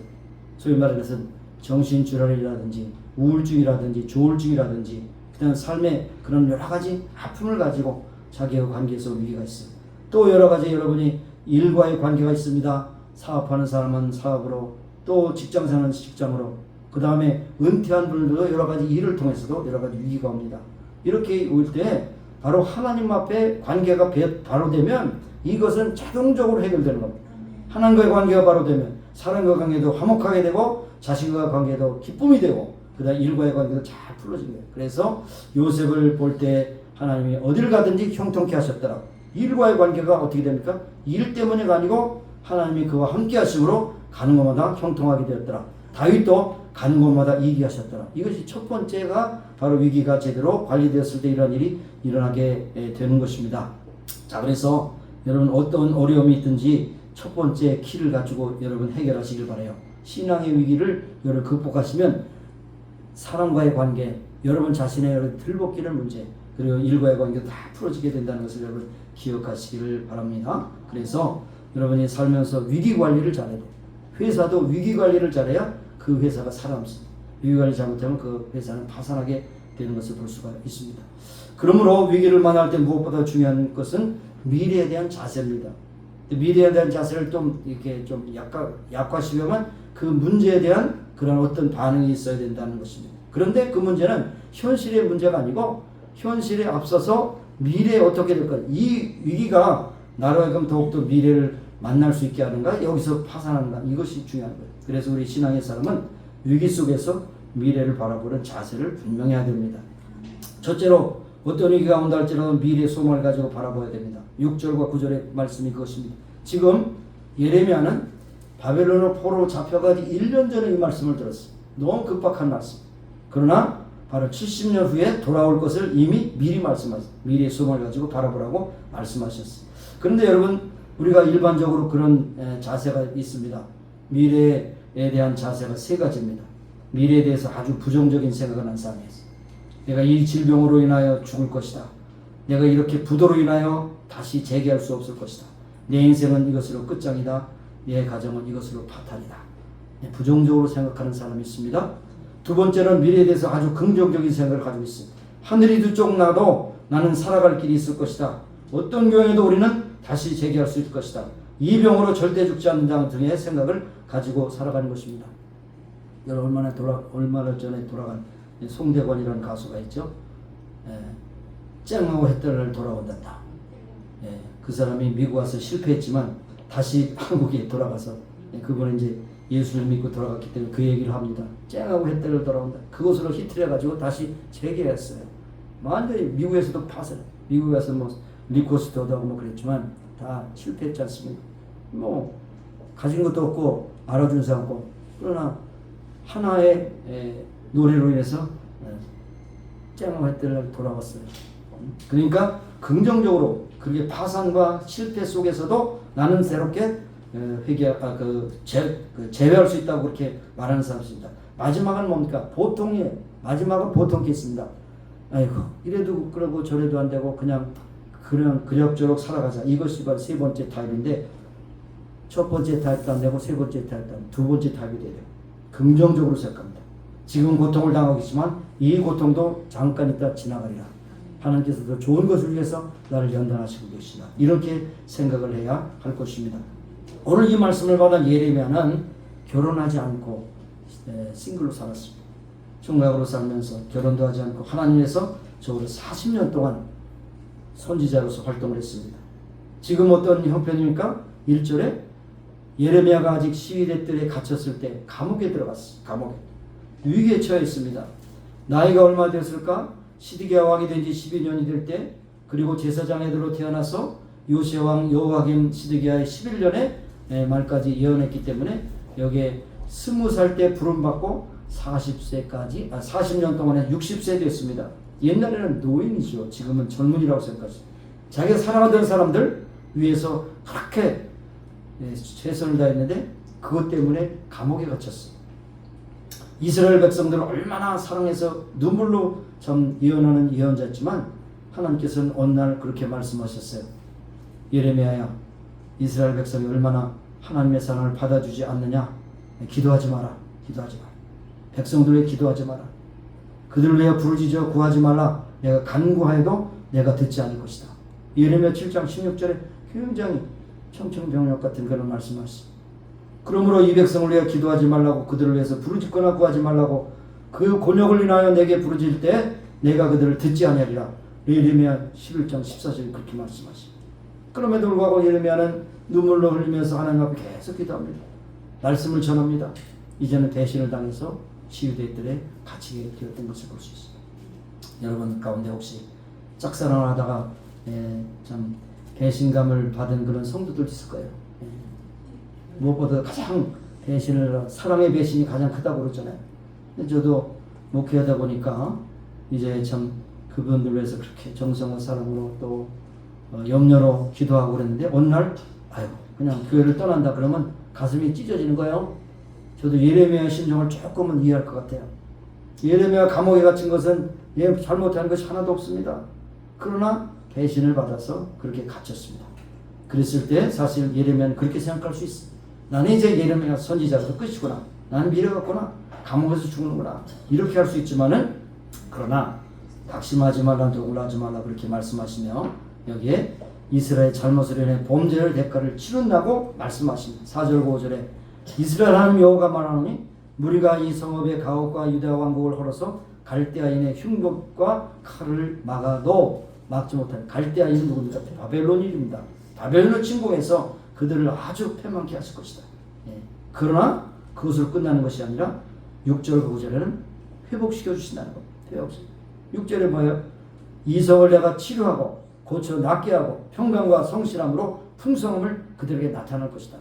소위 말해서 정신질환이라든지 우울증이라든지 조울증이라든지 그다음 삶의 그런 여러 가지 아픔을 가지고 자기와 관계에서 위기가 있어요. 또 여러 가지 여러분이 일과의 관계가 있습니다. 사업하는 사람은 사업으로 또 직장 사는 직장으로 그 다음에 은퇴한 분들도 여러 가지 일을 통해서도 여러 가지 위기가 옵니다. 이렇게 올 때 바로 하나님 앞에 관계가 바로 되면 이것은 자동적으로 해결되는 겁니다. 하나님과의 관계가 바로 되면 사람과 관계도 화목하게 되고 자신과 관계도 기쁨이 되고 그 다음 일과의 관계도 잘 풀어지는 거예요. 그래서 요셉을 볼 때 하나님이 어딜 가든지 형통케 하셨더라. 일과의 관계가 어떻게 됩니까? 일 때문에가 아니고 하나님이 그와 함께 하심으로 가는 곳마다 형통하게 되었더라. 다윗도 가는 곳마다 이기게 하셨더라. 이것이 첫 번째가 바로 위기가 제대로 관리되었을 때 이런 일이 일어나게 되는 것입니다. 자, 그래서 여러분 어떤 어려움이 있든지 첫 번째 키를 가지고 여러분 해결하시길 바라요. 신앙의 위기를 여러분 극복하시면 사람과의 관계, 여러분 자신의 들볶이는 문제, 그리고 일과의 관계도 다 풀어지게 된다는 것을 여러분 기억하시기를 바랍니다. 그래서 여러분이 살면서 위기 관리를 잘해야 돼요. 회사도 위기 관리를 잘해야 그 회사가 살아남습니다. 위기 관리 잘못하면 그 회사는 파산하게 되는 것을 볼 수가 있습니다. 그러므로 위기를 만날 때 무엇보다 중요한 것은 미래에 대한 자세입니다. 미래에 대한 자세를 좀 이렇게 좀 약화시키면 그 문제에 대한 그런 어떤 반응이 있어야 된다는 것입니다. 그런데 그 문제는 현실의 문제가 아니고 현실에 앞서서 미래에 어떻게 될까? 이 위기가 나로 하여금 더욱더 미래를 만날 수 있게 하는가? 여기서 파산하는가? 이것이 중요한 거예요. 그래서 우리 신앙의 사람은 위기 속에서 미래를 바라보는 자세를 분명히 해야 됩니다. 첫째로 어떤 위기가 온다 할지라도 미래의 소망을 가지고 바라봐야 됩니다. 6절과 9절의 말씀이 그것입니다. 지금 예레미야는 바벨론으로 포로로 잡혀가지고 1년 전에 이 말씀을 들었어요. 너무 급박한 말씀. 그러나 바로 70년 후에 돌아올 것을 이미 미리 말씀하셨어요. 미래의 소망을 가지고 바라보라고 말씀하셨어요. 그런데 여러분 우리가 일반적으로 그런 자세가 있습니다. 미래에 대한 자세가 세 가지입니다. 미래에 대해서 아주 부정적인 생각을 한 사람이 있어요. 내가 이 질병으로 인하여 죽을 것이다. 내가 이렇게 부도로 인하여 다시 재기할 수 없을 것이다. 내 인생은 이것으로 끝장이다. 내 가정은 이것으로 파탄이다. 부정적으로 생각하는 사람이 있습니다. 두 번째는 미래에 대해서 아주 긍정적인 생각을 가지고 있습니다. 하늘이 두 쪽 나도 나는 살아갈 길이 있을 것이다. 어떤 경우에도 우리는 다시 재기할 수 있을 것이다. 이 병으로 절대 죽지 않는다 등의 생각을 가지고 살아가는 것입니다. 여러분 얼마나 전에 돌아간 송대관이라는 가수가 있죠. 쨍하고 해뜰 돌아온단다. 그 사람이 미국 와서 실패했지만 다시 한국에 돌아가서 그분은 이제 예수를 믿고 돌아갔기 때문에 그 얘기를 합니다. 쨍하고 해뜰 돌아온다. 그것으로 히트를 해가지고 다시 재기했어요. 완전히 미국에서도 파산. 미국에 가서 뭐 리코스터도 하고 뭐 그랬지만 다 실패했지 않습니까? 뭐 가진 것도 없고 알아준 사람 없고 그러나 하나의 노래로 인해서 쨍하고 해뜰 돌아왔어요. 그러니까 긍정적으로 그렇게 파산과 실패 속에서도 나는 새롭게 제외할 수 있다고 그렇게 말하는 사람입니다. 마지막은 뭡니까? 보통이에요. 마지막은 보통 케이스입니다. 아이고 이래도 그러고 저래도 안 되고 그냥 그럭저럭 살아가자. 이것이 바로 세 번째 타입인데 첫 번째 타입도 안 되고 세 번째 타입도 안 되고 두 번째 타입이 돼요. 긍정적으로 생각합니다. 지금 고통을 당하고 있지만 이 고통도 잠깐 있다 지나가리라. 하나님께서 더 좋은 것을 위해서 나를 연단하시고 계시다. 이렇게 생각을 해야 할 것입니다. 오늘 이 말씀을 받은 예레미야는 결혼하지 않고 싱글로 살았습니다. 총각으로 살면서 결혼도 하지 않고 하나님께서 적어도 40년 동안 선지자로서 활동을 했습니다. 지금 어떤 형편입니까? 1절에 예레미야가 아직 시위대 뜰에 갇혔을 때 감옥에 들어갔어요. 감옥에. 위기에 처해 있습니다. 나이가 얼마 되었을까? 시드기야 왕이 된 지 12년이 될 때, 그리고 제사장 애들로 태어나서 요새 왕 여호와김 시드기야의 11년에 말까지 예언했기 때문에 여기에 20살 때 부름받고 40년 동안에 60세 됐습니다. 옛날에는 노인이죠. 지금은 젊은이라고 생각하죠. 자기가 사랑하던 사람들 위해서 그렇게 최선을 다했는데 그것 때문에 감옥에 갇혔어요. 이스라엘 백성들을 얼마나 사랑해서 눈물로 참 예언하는 예언자였지만 하나님께서는 어느 날 그렇게 말씀하셨어요. 예레미야야, 이스라엘 백성이 얼마나 하나님의 사랑을 받아주지 않느냐. 기도하지 마라. 기도하지 마라. 백성들 왜 기도하지 마라. 그들을 위하여 부르짖어 구하지 말라. 내가 간구하여도 내가 듣지 않을 것이다. 예레미야 7장 16절에 굉장히 청청병력 같은 그런 말씀하셨습니다. 그러므로 이 백성을 위하여 기도하지 말라고, 그들을 위해서 부르짖거나 구하지 말라고, 그 곤욕을 인하여 내게 부르짖을 때 내가 그들을 듣지 아니하리라. 예레미야 11장 14절에 그렇게 말씀하십니다. 그럼에도 불구하고 예레미야는 눈물로 흘리면서 하나님 앞에 계속 기도합니다. 말씀을 전합니다. 이제는 배신을 당해서 시위대들에 갇히게 되었던 것을 볼 수 있습니다. 여러분 가운데 혹시 짝사랑을 하다가 참 배신감을 받은 그런 성도들 있을 거예요. 무엇보다 가장 사랑의 배신이 가장 크다고 그러잖아요. 저도 목회하다 보니까 이제 참 그분들 위해서 그렇게 정성과 사랑으로 또 염려로 기도하고 그랬는데 어느 날 그냥 교회를 떠난다 그러면 가슴이 찢어지는 거예요. 저도 예레미야의 심정을 조금은 이해할 것 같아요. 예레미야 감옥에 갇힌 것은 잘못한 것이 하나도 없습니다. 그러나 배신을 받아서 그렇게 갇혔습니다. 그랬을 때 사실 예레미야는 그렇게 생각할 수 있어. 나는 이제 예레미야 선지자로서 끝이구나. 나는 미래갔구나. 감옥에서 죽는구나. 이렇게 할 수 있지만은 그러나 낙심하지 말라, 놀라지 말라 그렇게 말씀하시며 여기에 이스라엘 잘못을 인해 범죄의 대가를 치른다고 말씀하십니다. 4절 5절에 이스라엘 하나님 여호와가 말하노니 무리가 이 성읍의 가옥과 유다 왕국을 헐어서 갈대아인의 흉곡과 칼을 막아도 막지 못한 갈대아인은 누굽니까? 바벨론입니다. 바벨론을 침공해서 그들을 아주 패망케 하실 것이다. 그러나 그것으로 끝나는 것이 아니라 6절 9절에는 회복시켜 주신다는 겁니다. 회복시켜. 6절에 뭐예요? 이 성을 내가 치료하고 고쳐 낫게 하고 평강과 성실함으로 풍성함을 그들에게 나타낼 것이다.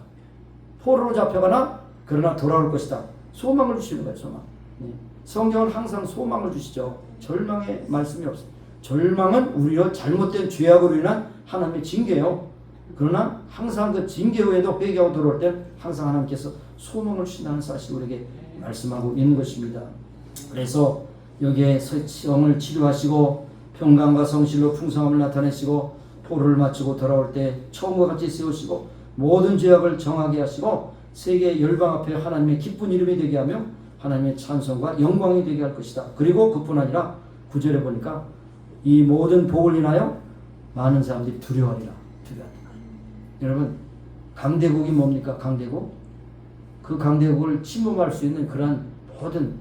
포로로 잡혀가나 그러나 돌아올 것이다. 소망을 주시는 거예요. 소망. 성경은 항상 소망을 주시죠. 절망의 말씀이 없어요. 절망은 우리로 잘못된 죄악으로 인한 하나님의 징계예요. 그러나 항상 그 징계 후에도 회개하고 돌아올 때 항상 하나님께서 소망을 주신다는 사실을 우리에게 말씀하고 있는 것입니다. 그래서 여기에 성을 치료하시고 평강과 성실로 풍성함을 나타내시고 포로를 마치고 돌아올 때 처음과 같이 세우시고 모든 죄악을 정하게 하시고 세계 열방 앞에 하나님의 기쁜 이름이 되게 하며 하나님의 찬송과 영광이 되게 할 것이다. 그리고 그뿐 아니라 9절에 보니까 이 모든 복을 인하여 많은 사람들이 두려워하리라. 여러분 강대국이 뭡니까? 강대국? 그 강대국을 침범할 수 있는 그러한 모든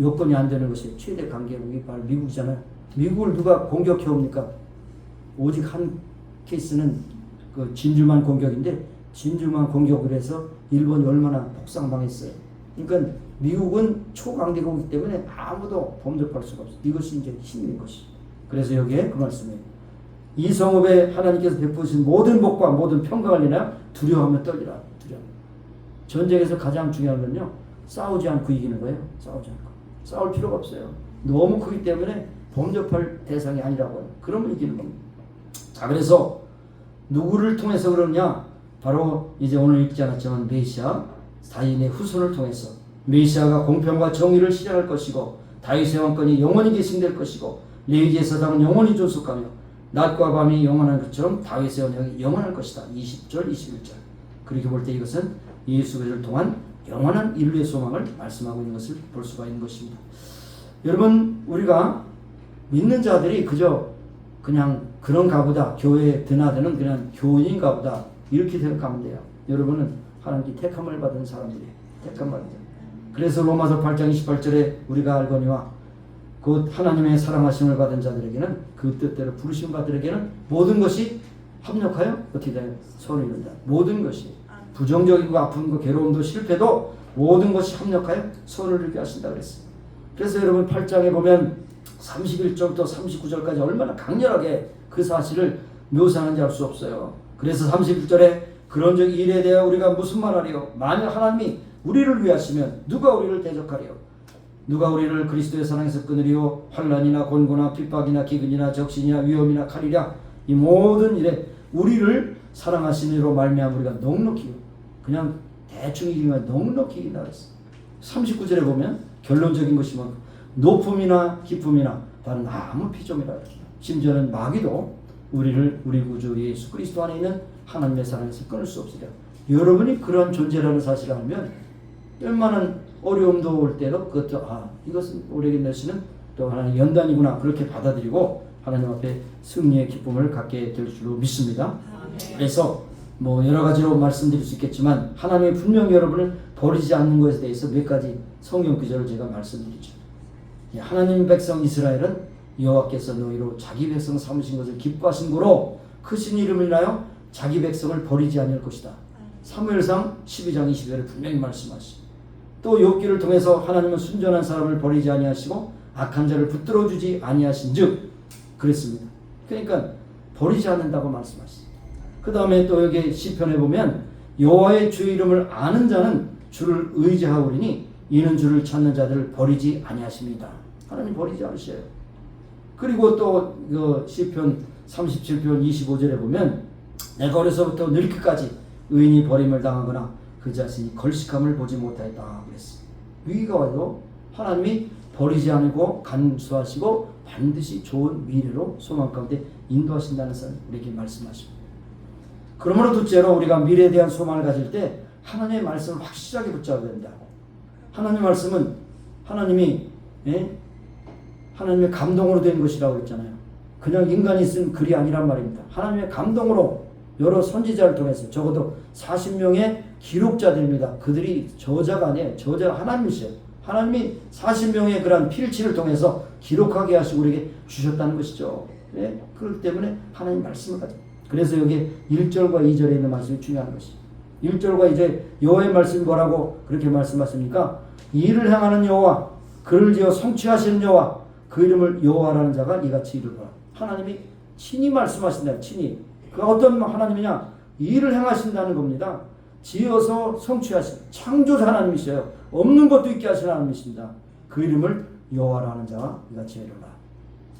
요건이 안 되는 것이 최대 강대국이 바로 미국이잖아요. 미국을 누가 공격해 옵니까? 오직 한 케이스는 그 진주만 공격인데 진주만 공격을 해서 일본이 얼마나 폭삭망했어요. 그러니까 미국은 초강대국이기 때문에 아무도 범접할 수가 없어요. 이것이 이제 힘인 것이. 그래서 여기에 그 말씀이에요. 이 성읍에 하나님께서 베푸신 모든 복과 모든 평강을 인하여 두려워하며 떨리라. 두려워. 전쟁에서 가장 중요한 건요. 싸우지 않고 이기는 거예요. 싸우지 않고. 싸울 필요가 없어요. 너무 크기 때문에 범접할 대상이 아니라고 해요. 그러면 이기는 겁니다. 자, 그래서 누구를 통해서 그러냐? 바로 이제 오늘 읽지 않았지만 메시아 다윗의 후손을 통해서 메시아가 공평과 정의를 실현할 것이고 다윗의 왕권이 영원히 계승될 것이고 레위기의 사당은 영원히 존속하며 낮과 밤이 영원한 것처럼 다윗의 언약이 영원할 것이다. 20절 21절. 그렇게 볼 때 이것은 예수 그리스도를 통한 영원한 인류의 소망을 말씀하고 있는 것을 볼 수가 있는 것입니다. 여러분 우리가 믿는 자들이 그냥 그런가 보다 교회에 드나드는 그냥 교인인가 보다 이렇게 생각하면 돼요. 여러분은 하나님께 택함을 받은 사람들이에요. 택함을 받은 사람. 그래서 로마서 8장 28절에 우리가 알거니와 곧 하나님의 사랑하심을 받은 자들에게는 그 뜻대로 부르신 자들에게는 모든 것이 합력하여 어떻게 돼요? 선을 이룬다. 모든 것이 부정적이고 아픔과 괴로움도 실패도 모든 것이 합력하여 선을 이루게 하신다 그랬어요. 그래서 여러분 8장에 보면 31절부터 39절까지 얼마나 강렬하게 그 사실을 묘사하는지 알 수 없어요. 그래서 31절에 그런즉 일에 대하여 우리가 무슨 말하리요? 만일 하나님이 우리를 위하시면 누가 우리를 대적하리요? 누가 우리를 그리스도의 사랑에서 끊으리요? 환난이나 곤고나 핍박이나 기근이나 적신이나 위험이나 칼이랴. 이 모든 일에 우리를 사랑하시는 이로 말미암아 우리가 넉넉히 그냥 대충 이기면 넉넉히 이긴다 그랬어요. 39절에 보면 결론적인 것이 뭐 높음이나 기쁨이나 다른 아무 피조물이라. 심지어는 마귀도 우리를 우리 구주 예수 그리스도 안에 있는 하나님의 사랑에서 끊을 수 없으리라. 여러분이 그런 존재라는 사실을 알면 웬만한 어려움도 올 때도 그것도 이것은 우리에게 내시는 또 하나님의 연단이구나 그렇게 받아들이고 하나님 앞에 승리의 기쁨을 갖게 될 줄로 믿습니다. 그래서 뭐 여러 가지로 말씀드릴 수 있겠지만 하나님이 분명히 여러분을 버리지 않는 것에 대해서 몇 가지 성경 구절을 제가 말씀드리죠. 하나님 백성 이스라엘은 여호와께서 너희로 자기 백성 삼으신 것을 기뻐하신 고로 크신 이름을 인하여 자기 백성을 버리지 아니할 것이다. 사무엘상 12장 20절에 분명히 말씀하시죠. 또 욥기를 통해서 하나님은 순전한 사람을 버리지 아니하시고 악한 자를 붙들어 주지 아니하신즉 그랬습니다. 그러니까 버리지 않는다고 말씀하셨어요. 그 다음에 또 여기 시편에 보면 여호와의 주 이름을 아는 자는 주를 의지하오리니 이는 주를 찾는 자들을 버리지 아니하십니다. 하나님 버리지 않으셔요. 그리고 또 그 시편 37편 25절에 보면 내가 어려서부터 늙기까지 의인이 버림을 당하거나 그 자신이 걸식함을 보지 못하였다 그랬어요. 위기가 와도 하나님이 버리지 않고 간수하시고 반드시 좋은 미래로 소망 가운데 인도하신다는 것을 우리에게 말씀하십니다. 그러므로 둘째로 우리가 미래에 대한 소망을 가질 때 하나님의 말씀을 확실하게 붙잡아야 된다. 하나님의 말씀은 하나님이 하나님의 감동으로 된 것이라고 했잖아요. 그냥 인간이 쓴 글이 아니란 말입니다. 하나님의 감동으로 여러 선지자를 통해서 적어도 40명의 기록자들입니다. 그들이 저자가 아니에요. 저자가 하나님이세요. 하나님이 40명의 그런 필치를 통해서 기록하게 하시고 우리에게 주셨다는 것이죠. 그렇기 때문에 하나님 말씀을 가지고. 그래서 여기 1절과 2절에 있는 말씀이 중요한 것이죠. 1절과 이제 여호와의 말씀이 뭐라고 그렇게 말씀하십니까? 이를 향하는 여호와, 그를 지어 성취하시는 여호와, 그 이름을 여호와라는 자가 이같이 이르노라. 하나님이 친히 말씀하신다. 친히. 그 어떤 하나님이냐? 일을 행하신다는 겁니다. 지어서 성취하신 창조자 하나님이셔요. 없는 것도 있게 하시는 하나님이십니다. 그 이름을 여호와라는 자가 이같이 이르노라.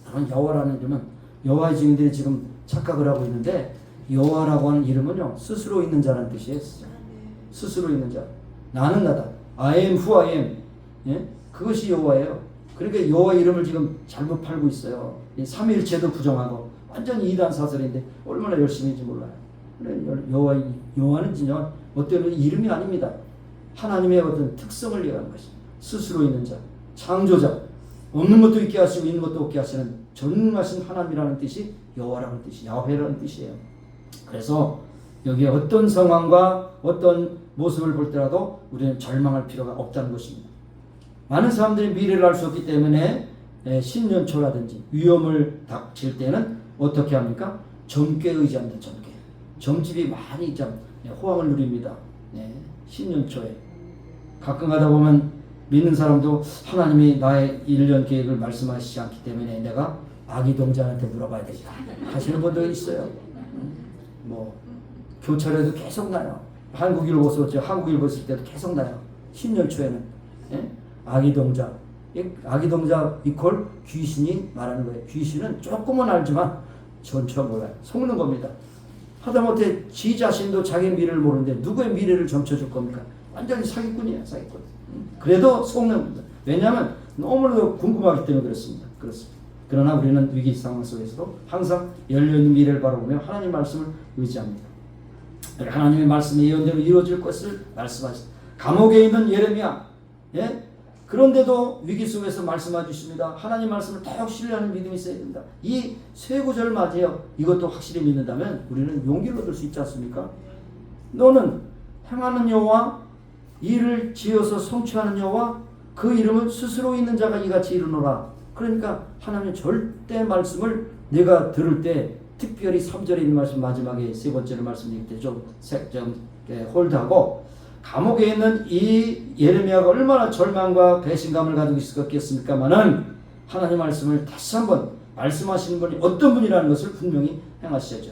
그런 여호와라는 이름은 여호와의 증인들이 지금 착각을 하고 있는데 여호와라고 하는 이름은요 스스로 있는 자라는 뜻이에요. 스스로 있는 자. 나는 나다. I am who I am. 그것이 여호와예요. 그러니까 여호와 이름을 지금 잘못 팔고 있어요. 삼위일체도 부정하고 완전히 이단 사설인데 얼마나 열심히인지 몰라요. 여호와는 진짜 어떤 이름이 아닙니다. 하나님의 어떤 특성을 얘기하는 것입니다. 스스로 있는 자, 창조자, 없는 것도 있게 하시고 있는 것도 없게 하시는 전능하신 하나님이라는 뜻이 여호와라는 뜻이 야훼라는 뜻이에요. 그래서 여기에 어떤 상황과 어떤 모습을 볼 때라도 우리는 절망할 필요가 없다는 것입니다. 많은 사람들이 미래를 알 수 없기 때문에 신년초라든지 위험을 닥칠 때는 어떻게 합니까? 점괘 의지합니다. 점괘. 점집이 많이 좀 호황을 누립니다. 신년초에 가끔 가다 보면 믿는 사람도 하나님이 나의 1년 계획을 말씀하시지 않기 때문에 내가 아기동자한테 물어봐야 되겠다 하시는 분도 있어요. 뭐 교차로에도 계속 나요. 한국일보 쓸 때도 계속 나요. 신년초에는 아기동자 이퀄 귀신이 말하는 거예요. 귀신은 조금은 알지만 전혀 몰라요. 속는 겁니다. 하다못해 지 자신도 자기 미래를 모르는데 누구의 미래를 점쳐줄 겁니까? 완전히 사기꾼이에요. 사기꾼. 그래도 속는 겁니다. 왜냐하면 너무나도 궁금하기 때문에 그렇습니다. 그러나 우리는 위기 상황 속에서도 항상 열려있는 미래를 바라보며 하나님 말씀을 의지합니다. 하나님의 말씀이 예언대로 이루어질 것을 말씀하십니다. 감옥에 있는 예레미야, 그런데도 위기 속에서 말씀해 주십니다. 하나님 말씀을 더욱 신뢰하는 믿음이 있어야 됩니다. 이 세 구절 맞아요. 이것도 확실히 믿는다면 우리는 용기를 얻을 수 있지 않습니까? 너는 행하는 여호와, 일을 지어서 성취하는 여호와, 그 이름은 스스로 있는 자가 이같이 이르노라. 그러니까 하나님의 절대 말씀을 내가 들을 때 특별히 3절에 있는 말씀 마지막에 세 번째로 말씀드릴 때 좀 홀드하고 감옥에 있는 이 예레미야가 얼마나 절망과 배신감을 가지고 있었겠습니까마는 하나님 말씀을 다시 한번 말씀하시는 분이 어떤 분이라는 것을 분명히 행하셔야죠.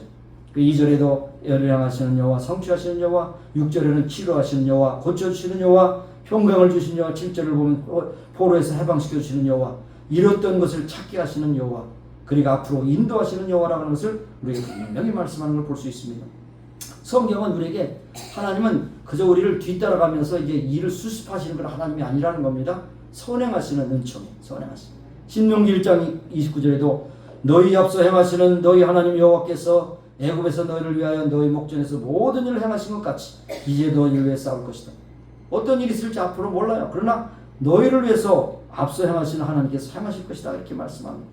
그 2절에도 열을 향하시는 여호와, 성취하시는 여호와, 6절에는 치료하시는 여호와, 고쳐주시는 여호와, 평강을 주시는 여호와, 7절을 보면 포로에서 해방시켜 주시는 여호와, 잃었던 것을 찾게 하시는 여호와, 그리고 앞으로 인도하시는 여호와라는 것을 우리에게 분명히 말씀하는 걸 볼 수 있습니다. 성경은 우리에게 하나님은 그저 우리를 뒤따라가면서 이제 일을 수습하시는 건 하나님이 아니라는 겁니다. 선행하시는 은총이 선행하시는. 신명기 1장 29절에도 너희 앞서 행하시는 너희 하나님 여호와께서 애굽에서 너희를 위하여 너희 목전에서 모든 일을 행하신 것 같이 이제 너희를 위해 싸울 것이다. 어떤 일이 있을지 앞으로 몰라요. 그러나 너희를 위해서 앞서 행하시는 하나님께서 행하실 것이다 이렇게 말씀합니다.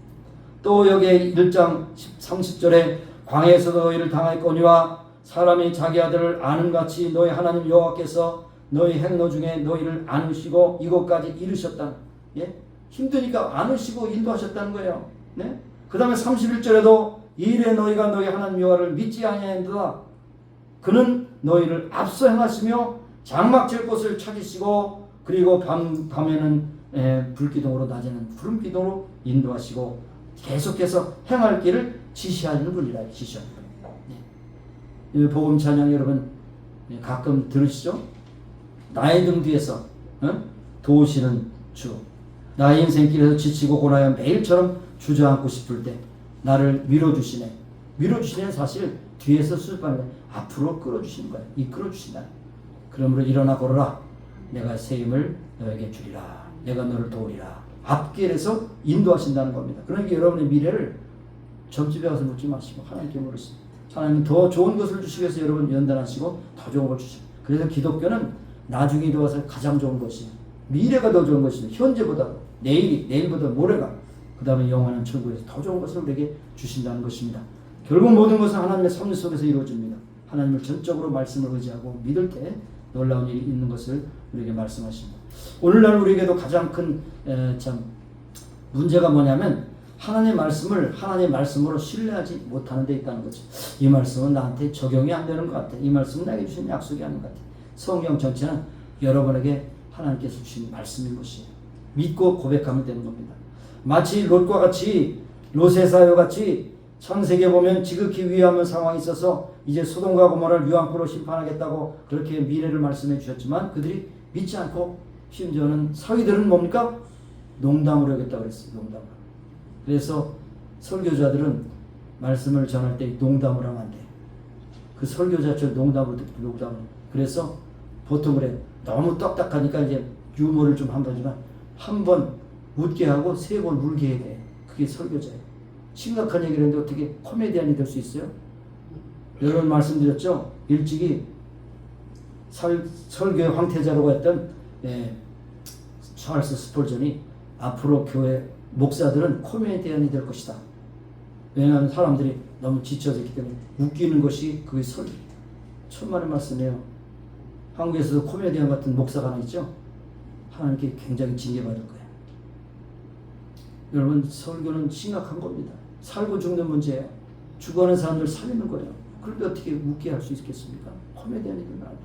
또 여기 1장 30절에 광야에서 너희를 당하였거니와 사람이 자기 아들을 아는 같이 너희 하나님 여호와께서 너희 행로 중에 너희를 안으시고 이곳까지 이르셨다. 힘드니까 안으시고 인도하셨다는 거예요. 그 다음에 31절에도 이래 너희가 너희 하나님 여호와를 믿지 아니하였도다. 그는 너희를 앞서 행하시며 장막 질 곳을 찾으시고 그리고 밤에는 불기둥으로 낮에는 푸른 기둥으로 인도하시고 계속해서 행할 길을 지시하는 분이라. 지시하는 분. 이 복음 찬양 여러분 가끔 들으시죠? 나의 등 뒤에서 도우시는 주. 나의 인생길에서 지치고 고나여 매일처럼 주저앉고 싶을 때 나를 밀어주시네. 밀어주시네 사실 뒤에서 수습하는 거예요. 앞으로 끌어주시는 거예요. 이끌어주신다. 그러므로 일어나 걸어라. 내가 새 힘을 너에게 주리라. 내가 너를 도우리라. 앞길에서 인도하신다는 겁니다. 그러니까 여러분의 미래를 점집에 가서 묻지 마시고 하나님께 물으시고, 하나님 더 좋은 것을 주시기 위해서 여러분 연단하시고 더 좋은 걸 주시고. 그래서 기독교는 나중에 이루어서 가장 좋은 것이에요. 미래가 더 좋은 것이죠. 현재보다 내일보다 모레가, 그 다음에 영원한 천국에서 더 좋은 것을 우리에게 주신다는 것입니다. 결국 모든 것은 하나님의 섭리 속에서 이루어집니다. 하나님을 전적으로 말씀을 의지하고 믿을 때 놀라운 일이 있는 것을 우리에게 말씀하십니다. 오늘날 우리에게도 가장 큰 문제가 뭐냐면 하나님의 말씀으로 신뢰하지 못하는 데 있다는 거죠. 이 말씀은 나한테 적용이 안 되는 것 같아. 이 말씀은 나에게 주신 약속이 아닌 것 같아. 성경 전체는 여러분에게 하나님께서 주신 말씀인 것이에요. 믿고 고백하면 되는 겁니다. 마치 롯과 같이, 롯의 사유 같이 창세기에 보면 지극히 위험한 상황이 있어서 이제 소돔과 고모라를 유황불로 심판하겠다고 그렇게 미래를 말씀해 주셨지만 그들이 믿지 않고, 심지어는 사위들은 뭡니까? 농담으로 하겠다고 그랬어요. 농담으로. 그래서 설교자들은 말씀을 전할 때 농담을 하면 안 돼. 그 설교자처럼 농담으로. 그래서 보통 그래. 너무 딱딱하니까 이제 유머를 좀 한다지만 한 번 웃게 하고 3번 울게 해야 돼. 그게 설교자예요. 심각한 얘기를 했는데 어떻게 코미디언이 될 수 있어요? 여러분 말씀드렸죠? 일찍이 설교의 황태자라고 했던 찰스 스펄전이 앞으로 교회 목사들은 코미디언이 될 것이다. 왜냐하면 사람들이 너무 지쳐져 있기 때문에 웃기는 것이 그게 천만의 말씀이에요. 한국에서도 코미디언 같은 목사가 하나 있죠? 하나님께 굉장히 징계받을 거예요. 여러분 설교는 심각한 겁니다. 살고 죽는 문제예요. 죽어가는 사람들 살리는 거예요. 그런데 어떻게 웃게 할 수 있겠습니까? 코미디언이 되면 안 돼요.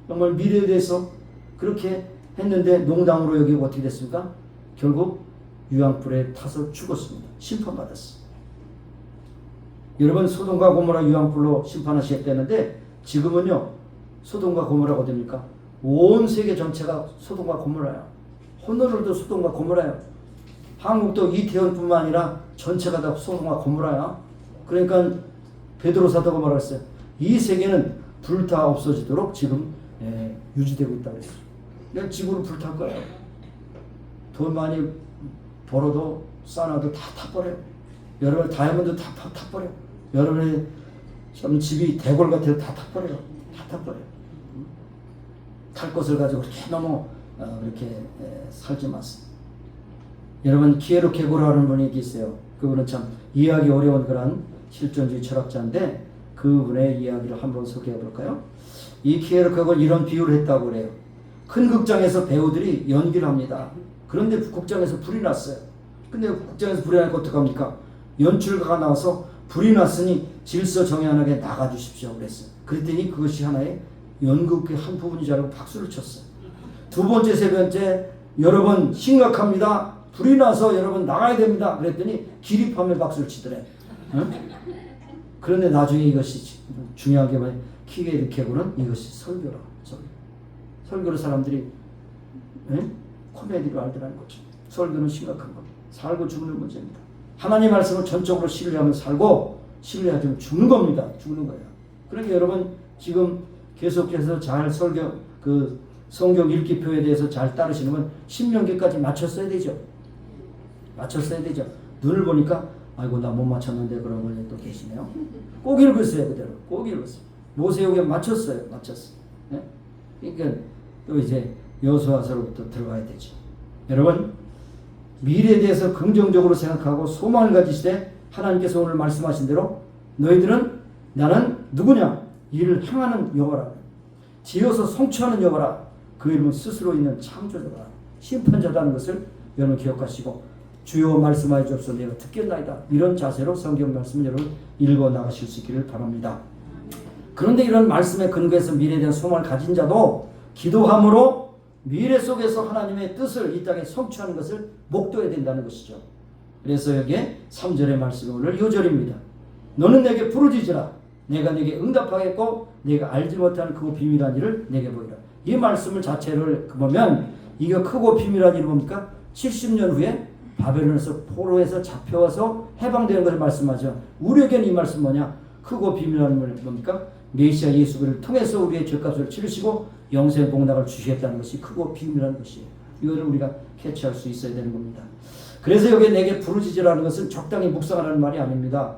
정말 미래에 대해서 그렇게 했는데 농담으로 여기고 어떻게 됐습니까? 결국 유황불에 타서 죽었습니다. 심판받았어요. 여러분 소돔과 고모라 유황불로 심판하시겠다는데 지금은요 소돔과 고모라가 됩니까? 온 세계 전체가 소돔과 고모라야. 호노르도 소돔과 고모라야. 한국도 이태원뿐만 아니라 전체가 다 소돔과 고모라야. 그러니까 베드로 사도가 뭐라고 했어요? 이 세계는 불타 없어지도록 지금 유지되고 있다고 했어요. 내가 지구를 불탈 거예요. 돈 많이 벌어도 쌓아놔도 다 타버려요. 여러분 다이아몬드 다 타버려요. 여러분의 좀 집이 대궐 같아도 다 타버려요. 다 타버려요. 탈 것을 가지고 그렇게 너무 그렇게 살지 마세요. 여러분 키에로 케고라라는 분이 계세요. 그분은 참 이해하기 어려운 그런 실존주의 철학자인데 그분의 이야기를 한번 소개해 볼까요? 이 키에로 케고는 이런 비유를 했다고 그래요. 큰 극장에서 배우들이 연기를 합니다. 그런데 극장에서 불이 났어요. 근데 극장에서 불이 나니까 어떡합니까? 연출가가 나와서 불이 났으니 질서 정연하게 나가주십시오 그랬어요. 그랬더니 그것이 하나의 연극의 한 부분인 줄 알고 박수를 쳤어요. 두 번째, 세 번째, 여러분 심각합니다. 불이 나서 여러분 나가야 됩니다. 그랬더니 기립하며 박수를 치더래. 응? 그런데 나중에 이것이 중요한 게 뭐냐? 키게르 케고는 이것이 설교라. 설교를 사람들이 코미디로 알더라는 거죠. 설교는 심각한 겁니다. 살고 죽는 문제입니다. 하나님 말씀을 전적으로 신뢰하면 살고 신뢰하지 않으면 죽는 겁니다. 죽는 거예요. 그러니까 여러분 지금 계속해서 잘 성경 읽기표에 대해서 잘 따르시는 건 신명기까지 맞췄어야 되죠. 눈을 보니까 아이고 나 못 맞췄는데 그런 분이 또 계시네요. 꼭 읽으세요. 그대로 꼭 읽으세요. 모세오경에 맞췄어요. 네? 그러니까 또 이제 여호수아서로부터 들어가야 되죠. 여러분 미래에 대해서 긍정적으로 생각하고 소망을 가지시되 하나님께서 오늘 말씀하신 대로 너희들은 나는 누구냐? 이를 행하는 여호와라. 지어서 성취하는 여호와라. 그 이름은 스스로 있는 창조자다. 심판자다는 것을 여러분 기억하시고 주여 말씀하여 주옵소서 내가 듣겠나이다. 이런 자세로 성경 말씀을 여러분 읽어 나가실 수 있기를 바랍니다. 그런데 이런 말씀에 근거해서 미래에 대한 소망을 가진 자도 기도함으로 미래 속에서 하나님의 뜻을 이 땅에 성취하는 것을 목도해야 된다는 것이죠. 그래서 여기에 3절의 말씀이 오늘 요절입니다. 너는 내게 부르짖으라. 내가 내게 응답하겠고 내가 알지 못하는 크고 비밀한 일을 내게 보이라. 이 말씀을 자체를 보면 이거 크고 비밀한 일이 뭡니까? 70년 후에 바벨론에서 포로에서 잡혀와서 해방되는 것을 말씀하죠. 우리에게는 이 말씀 뭐냐? 크고 비밀한 일은 뭡니까? 메시아 예수를 통해서 우리의 죄값을 치르시고 영생 복락을 주시겠다는 것이 크고 비밀한 것이에요. 이거를 우리가 캐치할 수 있어야 되는 겁니다. 그래서 여기 내게 부르짖으라는 것은 적당히 묵상하라는 말이 아닙니다.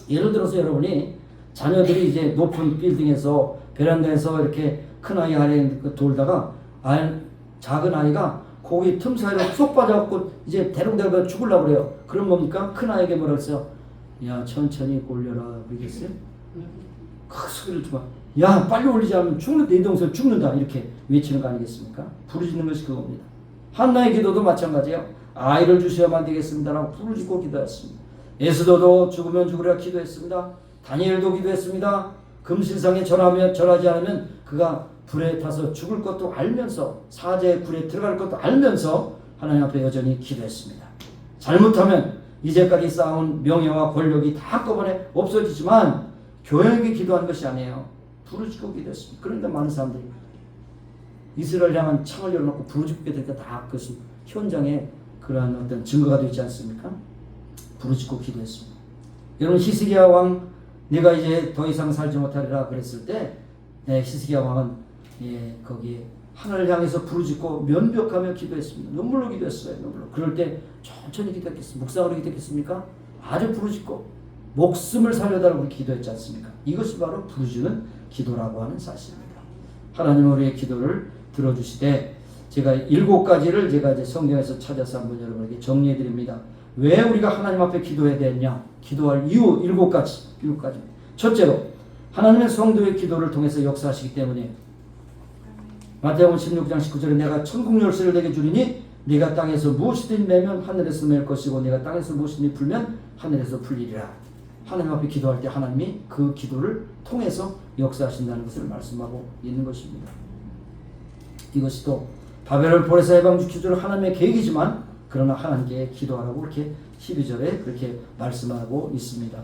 예를 들어서 여러분이 자녀들이 이제 높은 빌딩에서 베란다에서 이렇게 큰 아이 아래 돌다가 작은 아이가 거기 틈 사이로 쏙 빠져갖고 이제 대롱대롱 죽으려고 그래요. 그럼 뭡니까? 큰 아이에게 뭐라 그랬어요? 야, 천천히 올려라. 그러겠어요? 큰 소리를 주면 야, 빨리 올리지 않으면 죽는다. 내 동생 죽는다. 이렇게 외치는 거 아니겠습니까? 부르짖는 것이 그겁니다. 한나의 기도도 마찬가지예요. 아이를 주셔야만 되겠습니다라고 부르짖고 기도했습니다. 에스더도 죽으면 죽으리라 기도했습니다. 다니엘도 기도했습니다. 금실상에 절하지 않으면 그가 불에 타서 죽을 것도 알면서 사제의 불에 들어갈 것도 알면서 하나님 앞에 여전히 기도했습니다. 잘못하면 이제까지 쌓아온 명예와 권력이 다 한꺼번에 없어지지만 교회에게 기도하는 것이 아니에요. 부르짖고 기도했습니다. 그런데 많은 사람들이 이스라엘 향한 창을 열어놓고 부르짖게 되니까 다 그것이 현장에 그러한 어떤 증거가 되지 않습니까? 부르짖고 기도했습니다. 여러분 히스기야 왕 내가 이제 더 이상 살지 못하리라 그랬을 때 히스기야 왕은 거기에 하늘을 향해서 부르짖고 면벽하며 기도했습니다. 눈물로 기도했어요. 눈물로. 그럴 때 천천히 기도했겠습니까? 묵상으로 기도했겠습니까? 아주 부르짖고 목숨을 살려달라고 기도했지 않습니까? 이것이 바로 부르짖는 기도라고 하는 사실입니다. 하나님 우리의 기도를 들어주시되 제가 7가지를 제가 이제 성경에서 찾아서 한번 여러분에게 정리해 드립니다. 왜 우리가 하나님 앞에 기도해야 되느냐? 기도할 이유 7가지. 첫째로 하나님의 성도의 기도를 통해서 역사하시기 때문이에요. 마태복음 16장 19절에 내가 천국 열쇠를 내게 주리니 네가 땅에서 무엇이든 매면 하늘에서 맬 것이고 네가 땅에서 무엇이든 풀면 하늘에서 풀리리라. 하나님 앞에 기도할 때 하나님이 그 기도를 통해서 역사하신다는 것을 말씀하고 있는 것입니다. 이것이 또 바벨론 포로에서 해방시켜주는 하나님의 계획이지만 그러나 하나님께 기도하라고 그렇게 12절에 그렇게 말씀하고 있습니다.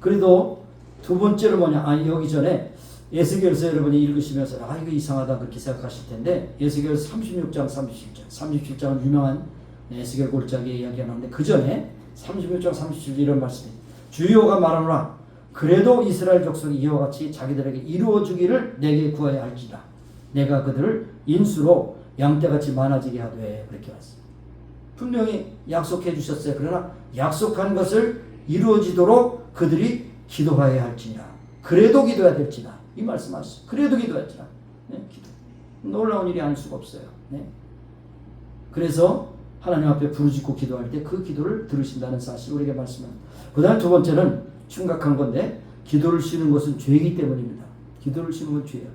그래도 두 번째로 뭐냐? 여기 전에 에스겔서 여러분이 읽으시면서 이거 이상하다 그렇게 생각하실 텐데 에스겔 36장 37장은 유명한 에스겔 골짜기의 이야기가 나오는데 그 전에 36장 37절 이런 말씀이에요. 주 여호와가 말하노라 그래도 이스라엘 족속이 이와 같이 자기들에게 이루어주기를 내게 구하여 할지라 내가 그들을 인수로 양떼같이 많아지게 하되 그렇게 왔어요. 분명히 약속해 주셨어요. 그러나 약속한 것을 이루어지도록 그들이 기도하여야 할지니라. 그래도 기도해야 될지라. 이 말씀하셨어요. 그래도 기도할지라. 기도. 놀라운 일이 아닐 수가 없어요. 그래서 하나님 앞에 부르짖고 기도할 때 그 기도를 들으신다는 사실 우리에게 말씀합니다. 그 다음 두 번째는 심각한 건데 기도를 쉬는 것은 죄이기 때문입니다. 기도를 쉬는 건 죄예요.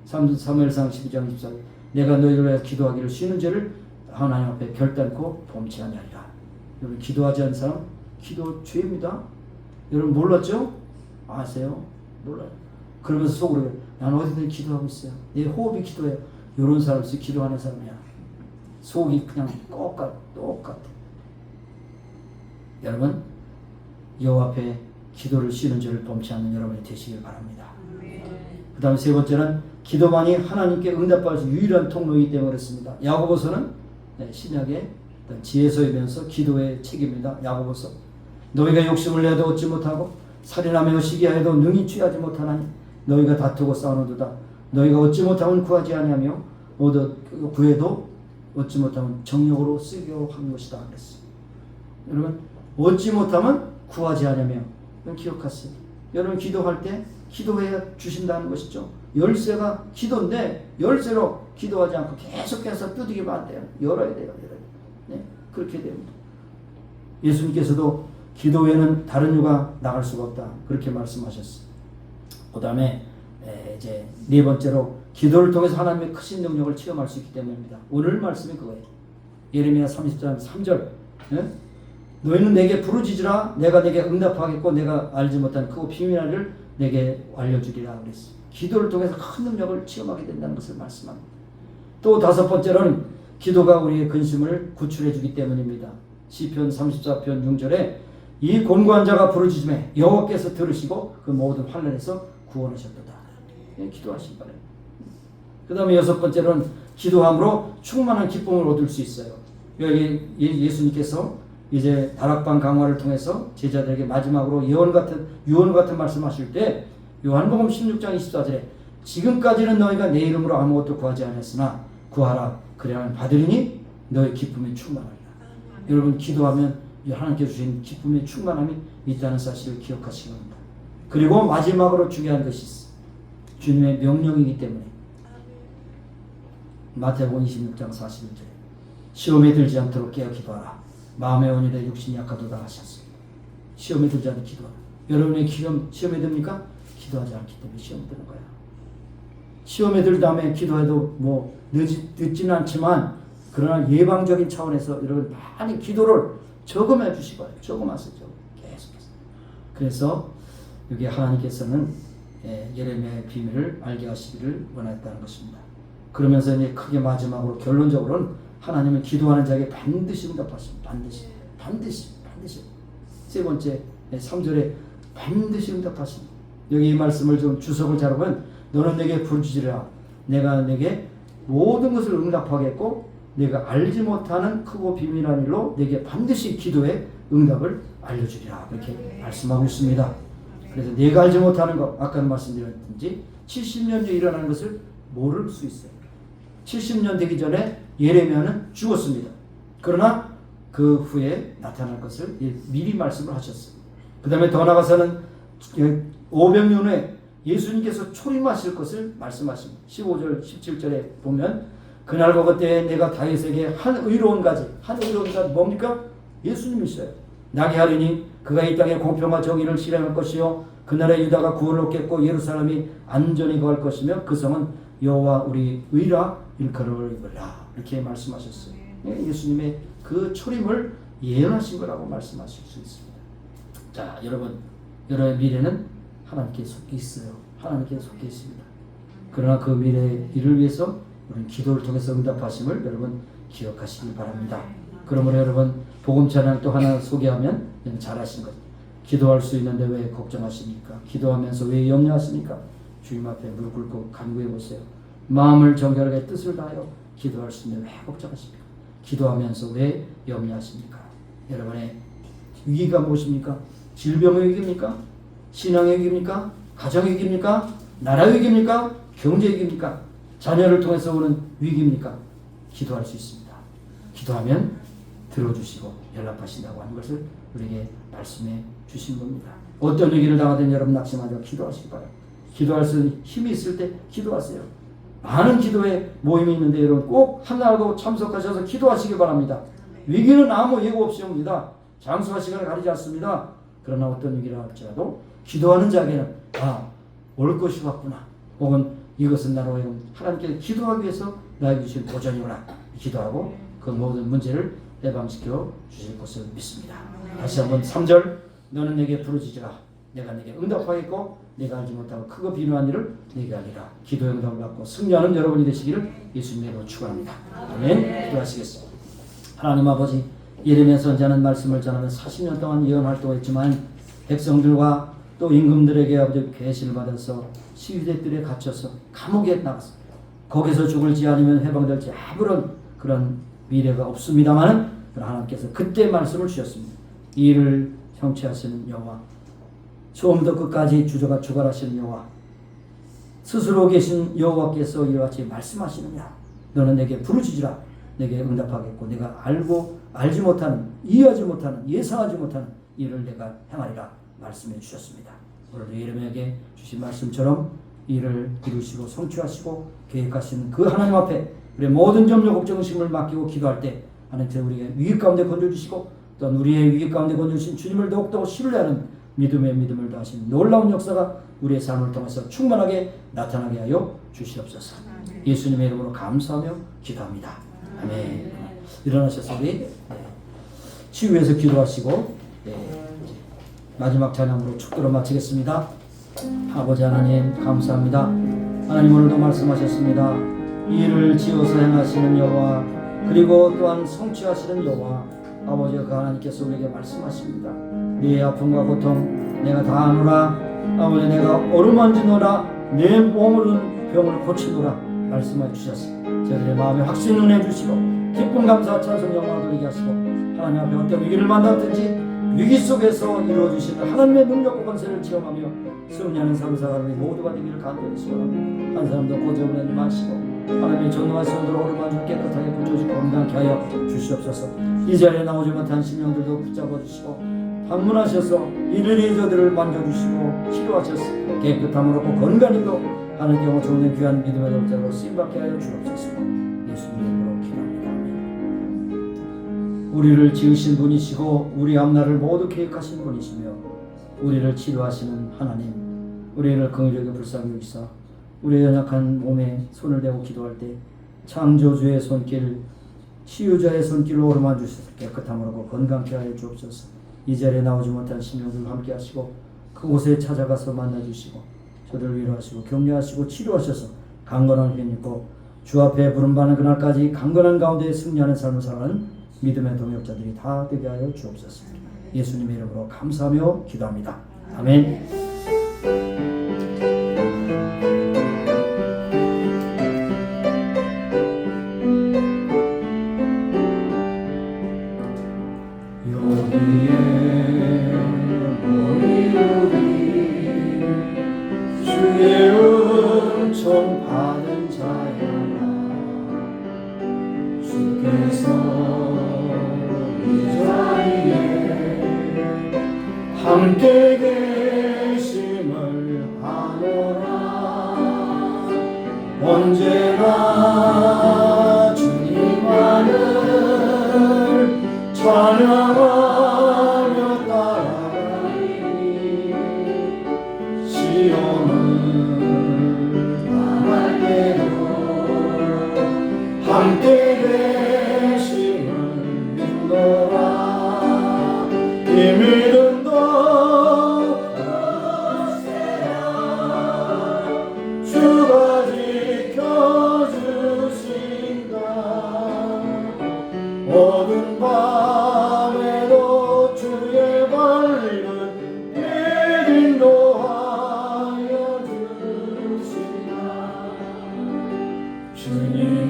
사무엘상 12장 14절 내가 너희를 위하여 기도하기를 쉬는 죄를 하나님 앞에 결단코 범치 아니하리라. 여러분 기도하지 않은 사람 기도 죄입니다. 여러분 몰랐죠? 아세요? 몰라요. 그러면서 속으로 나는 어디든 기도하고 있어요. 내 호흡이 기도해요. 이런 사람이 기도하는 사람이야. 속이 그냥 똑같아. 여러분 여호와 앞에 기도를 쉬는 죄를 범치 않는 여러분이 되시길 바랍니다. 그 다음에 세 번째는 기도만이 하나님께 응답받을 수 유일한 통로이기 때문에 그렇습니다. 야고보서는 신약의 지혜서이면서 기도의 책입니다. 야고보서 너희가 욕심을 내도 얻지 못하고 살인하며 시기하여도 능히 취하지 못하나니 너희가 다투고 싸우는도다. 너희가 얻지 못하면 구하지 아니하며 구해도 얻지 못하면 정욕으로 쓰려 한 것이다. 그랬어요. 여러분 얻지 못하면 구하지 아니하며 기억하세요. 여러분 기도할 때 기도해야 주신다는 것이죠. 열쇠가 기도인데 열쇠로 기도하지 않고 계속해서 두드리면 안 돼요. 열어야 돼요. 그렇게 됩니다. 예수님께서도 기도 외에는 다른 유가 나갈 수가 없다. 그렇게 말씀하셨어요. 그 다음에 이제 네 번째로 기도를 통해서 하나님의 크신 능력을 체험할 수 있기 때문입니다. 오늘 말씀이 그거예요. 예레미야 30장 3절 너희는 내게 부르짖으라 내가 내게 응답하겠고 내가 알지 못한 크고 비밀한 일을 내게 알려주리라 그랬어요. 기도를 통해서 큰 능력을 체험하게 된다는 것을 말씀합니다. 또 다섯 번째로는 기도가 우리의 근심을 구출해 주기 때문입니다. 시편 34편 6절에 이 곤고한 자가 부르짖음에 여호와께서 들으시고 그 모든 환난에서 구원하셨도다. 기도하시기 바랍니다. 그 다음에 6번째로는 기도함으로 충만한 기쁨을 얻을 수 있어요. 여기 예수님께서 이제 다락방 강화를 통해서 제자들에게 마지막으로 유언 같은 말씀하실 때 요한복음 16장 24절에 지금까지는 너희가 내 이름으로 아무것도 구하지 않았으나 구하라 그래야만 받으리니 너희 기쁨이 충만하리라. 여러분 기도하면 하나님께 주신 기쁨의 충만함이 있다는 사실을 기억하시기 바랍니다. 그리고 마지막으로 중요한 것이 있어. 주님의 명령이기 때문에 마태복음 26장 41절에 시험에 들지 않도록 깨어 기도하라. 마음의 원인에 육신이 약하도다 하셨습니다. 시험에 들지 않도록 기도하라. 여러분의 시험에 듭니까? 기도하지 않기 때문에 시험에 드는 거야. 시험에 들 다음에 기도해도 뭐 늦지는 않지만 그러나 예방적인 차원에서 여러분 많이 기도를 적음해 주시고 적음하세요. 계속해서. 그래서 여기 하나님께서는 예레미야의 비밀을 알게 하시기를 원했다는 것입니다. 그러면서 이제 크게 마지막으로 결론적으로는 하나님은 기도하는 자에게 반드시 응답하십니다. 반드시. 세 번째 3절에 반드시 응답하십니다. 여기 이 말씀을 좀 주석을 잡으면 너는 내게 부르짖으라. 내가 내게 모든 것을 응답하겠고 내가 알지 못하는 크고 비밀한 일로 내게 반드시 기도의 응답을 알려주리라. 그렇게 말씀하고 있습니다. 그래서 내가 알지 못하는 것, 아까 말씀드렸든지 70년 뒤에 일어나는 것을 모를 수 있어요. 70년 되기 전에 예레미야는 죽었습니다. 그러나 그 후에 나타날 것을 미리 말씀을 하셨어요. 그 다음에 더 나아가서는 500년 후에 예수님께서 초림하실 것을 말씀하십니다. 15절 17절에 보면 그날과 그때에 내가 다윗에게 한 의로운 가지 뭡니까? 예수님이셔요. 나게 하리니 그가 이 땅에 공평과 정의를 실행할 것이요 그날에 유다가 구원을 얻겠고 예루살렘이 안전히 거할 것이며 그 성은 여호와 우리 의라 일컬음을 입으라. 이렇게 말씀하셨어요. 예수님의 그 초림을 예언하신 거라고 말씀하실 수 있습니다. 자, 여러분, 여러분의 미래는 하나님께 속해 있어요. 하나님께 속해 있습니다. 그러나 그 미래의 일을 위해서 우리는 기도를 통해서 응답하심을 여러분 기억하시기 바랍니다. 그러므로 여러분 복음 찬양 또 하나 소개하면 잘하신 것. 기도할 수 있는데 왜 걱정하십니까? 기도하면서 왜 염려하십니까? 주님 앞에 무릎 꿇고 간구해 보세요. 마음을 정결하게 뜻을 다하여 기도할 수 있는데 왜 걱정하십니까? 기도하면서 왜 염려하십니까? 여러분의 위기가 무엇입니까? 질병의 위기입니까? 신앙의 위기입니까? 가정의 위기입니까? 나라의 위기입니까? 경제의 위기입니까? 자녀를 통해서 오는 위기입니까? 기도할 수 있습니다. 기도하면 들어주시고 연락하신다고 하는 것을 우리에게 말씀해 주신 겁니다. 어떤 위기를 당하든 여러분 낙심하지 말고 기도하시기 바랍니다. 기도할 수 있는 힘이 있을 때 기도하세요. 많은 기도의 모임이 있는데 여러분 꼭 하나라도 참석하셔서 기도하시기 바랍니다. 위기는 아무 예고 없이 옵니다. 장소와 시간을 가리지 않습니다. 그러나 어떤 위기를 할지라도 기도하는 자에게는 올 것이 왔구나. 혹은 이것은 나로 하여금 하나님께 기도하기 위해서 나에게 주신 도전이구나. 기도하고 그 모든 문제를 해방시켜 주실 것을 믿습니다. 다시 한번 3절 너는 내게 부르짖으라. 내가 내게 응답하겠고 내가 알지 못하고 크고 비누한 일을 내게 하리라. 기도의 응답을 받고 승리하는 여러분이 되시기를 예수님의 이름으로 축원합니다. 아멘. 기도하시겠습니다. 하나님 아버지, 예레미야 선지자는 말씀을 전하며 40년 동안 예언 활동했지만 백성들과 또 임금들에게 아버지 계시를 받아서 시위대들에 갇혀서 감옥에 나갔습니다. 거기서 죽을지 아니면 해방될지 아무런 그런 미래가 없습니다만 하나님께서 그때 말씀을 주셨습니다. 이 일을 형체하시는 여호와, 처음부터 끝까지 주관하시는 여호와, 스스로 계신 여호와께서 이와 같이 말씀하시느냐. 너는 내게 부르짖으라. 내게 응답하겠고 내가 알지 못하는, 이해하지 못하는, 예상하지 못하는 일을 내가 행하리라 말씀해 주셨습니다. 오늘도 예레미야에게 주신 말씀처럼 일을 이루시고 성취하시고 계획하시는 그 하나님 앞에 우리의 모든 염려 걱정 의심을 맡기고 기도할 때 하나님께서 우리에게 위기 가운데 건져주시고 또한 우리의 위기 가운데 건져주신 주님을 더욱더 신뢰하는 믿음을 더하시는 놀라운 역사가 우리의 삶을 통해서 충만하게 나타나게 하여 주시옵소서. 예수님의 이름으로 감사하며 기도합니다. 아멘. 일어나셔서 우리 치유해서 기도하시고 마지막 찬양으로 축도로 마치겠습니다. 아버지 하나님 감사합니다. 하나님 오늘도 말씀하셨습니다. 이 일을 지어서 행하시는 여호와, 그리고 또한 성취하시는 여호와, 아버지가 그 하나님께서 우리에게 말씀하십니다. 네 아픔과 고통 내가 다 아노라. 아버지 내가 어루만지노라. 내 몸으로는 병을 고치노라 말씀해 주셨습니다. 저희들의 마음에 확신 은혜 주시고 기쁨 감사 찬송 영광 돌리게 하시고 하나님 앞에 어떤 위기를 만났든지 위기 속에서 이루어주시는 하나님의 능력과 권세를 체험하며 승리하는 삶을 살아가는 우리 모두가 되기를 간절히 소원합니다. 한 사람도 고정을 마시고 하나님의 전능한 손으로 오르만 깨끗하게 붙여주시고 건강케 하여 주시옵소서. 이 자리에 나오지 못한 심령들도 붙잡아 주시고 방문하셔서 이들이 저들을 만져주시고 치료하셔서 깨끗함으로 건강히도 하나님께 영원히 귀한 믿음의 돌자로 쓰임받게 하여 주옵소서. 예수님 이름으로 기도합니다. 우리를 지으신 분이시고 우리 앞날을 모두 계획하신 분이시며 우리를 치료하시는 하나님, 우리를 긍휼하게 불쌍히 여기사 우리의 연약한 몸에 손을 대고 기도할 때 창조주의 손길, 치유자의 손길로 오르만 주셔서 깨끗함으로 건강케 하여 주옵소서. 이 자리에 나오지 못한 심령들과 함께 하시고 그곳에 찾아가서 만나주시고 저들을 위로하시고 격려하시고 치료하셔서 강건한 힘 있고 주 앞에 부름받는 그날까지 강건한 가운데 승리하는 삶을 살아가는 믿음의 동역자들이 다 되게 하여 주옵소서. 예수님의 이름으로 감사하며 기도합니다. 아멘. 함께 계심을 아노라. 언제나 주님만을 찬양하며 따라가리. 시온을 떠날 때도 함께 계심을 믿노라. 이 믿음도 주가 지켜주신다. 어두운 밤에도 주의 밝은 빛 인도하여 주신다. 주님이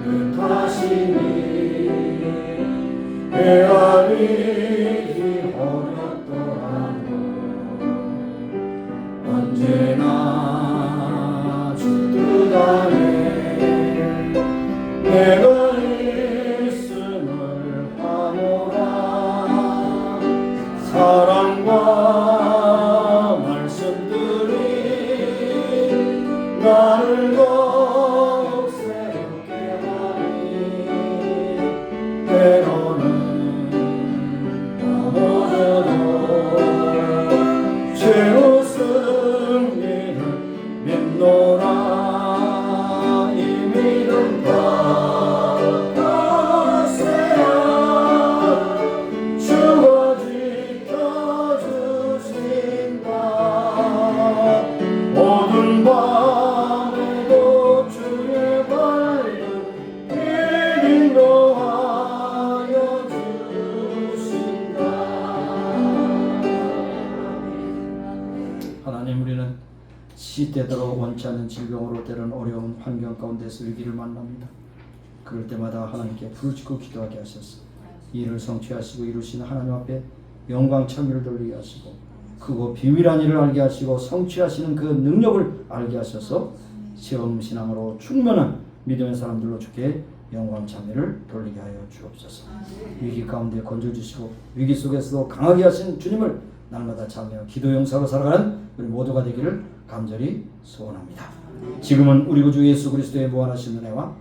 뜻하시니 헤아리기 어렵더라도 언제나 주 뜻 안에 내가 있음을 아노라. 사랑과 말씀들이 나를 더욱 새롭게 하니 때로는 넘어져도 죄의 승리를 믿노라. 이 믿음 받으세요. 주가 지켜주신다. 어두운 밤에도 주의 밝은 빛 인도하여 주신다. 하나님, 우리는 시대대로 원치 않는 질병으로 때로는 어려운 환경 가운데서 위기를 만납니다. 그럴 때마다 하나님께 부르짖고 기도하게 하셔서 이 일을 성취하시고 이루시는 하나님 앞에 영광 찬미를 돌리게 하시고 크고 비밀한 일을 알게 하시고 성취하시는 그 능력을 알게 하셔서 시험 신앙으로 충만한 믿음의 사람들로 주께 영광 찬미를 돌리게 하여 주옵소서. 위기 가운데 건져주시고 위기 속에서도 강하게 하신 주님을 날마다 찬미하며 기도 용사로 살아가는 우리 모두가 되기를 간절히 소원합니다. 지금은 우리 구주 예수 그리스도의 무한하신 은혜와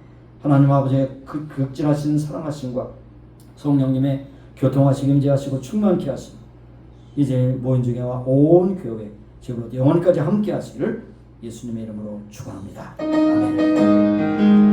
하나님 아버지의 극진하신 사랑하심과 성령님의 교통하시고 임재하시고 충만케 하심 이제 모인 중에와 온 교회 지금부터 영원까지 함께 하시기를 예수님의 이름으로 축원합니다. 아멘.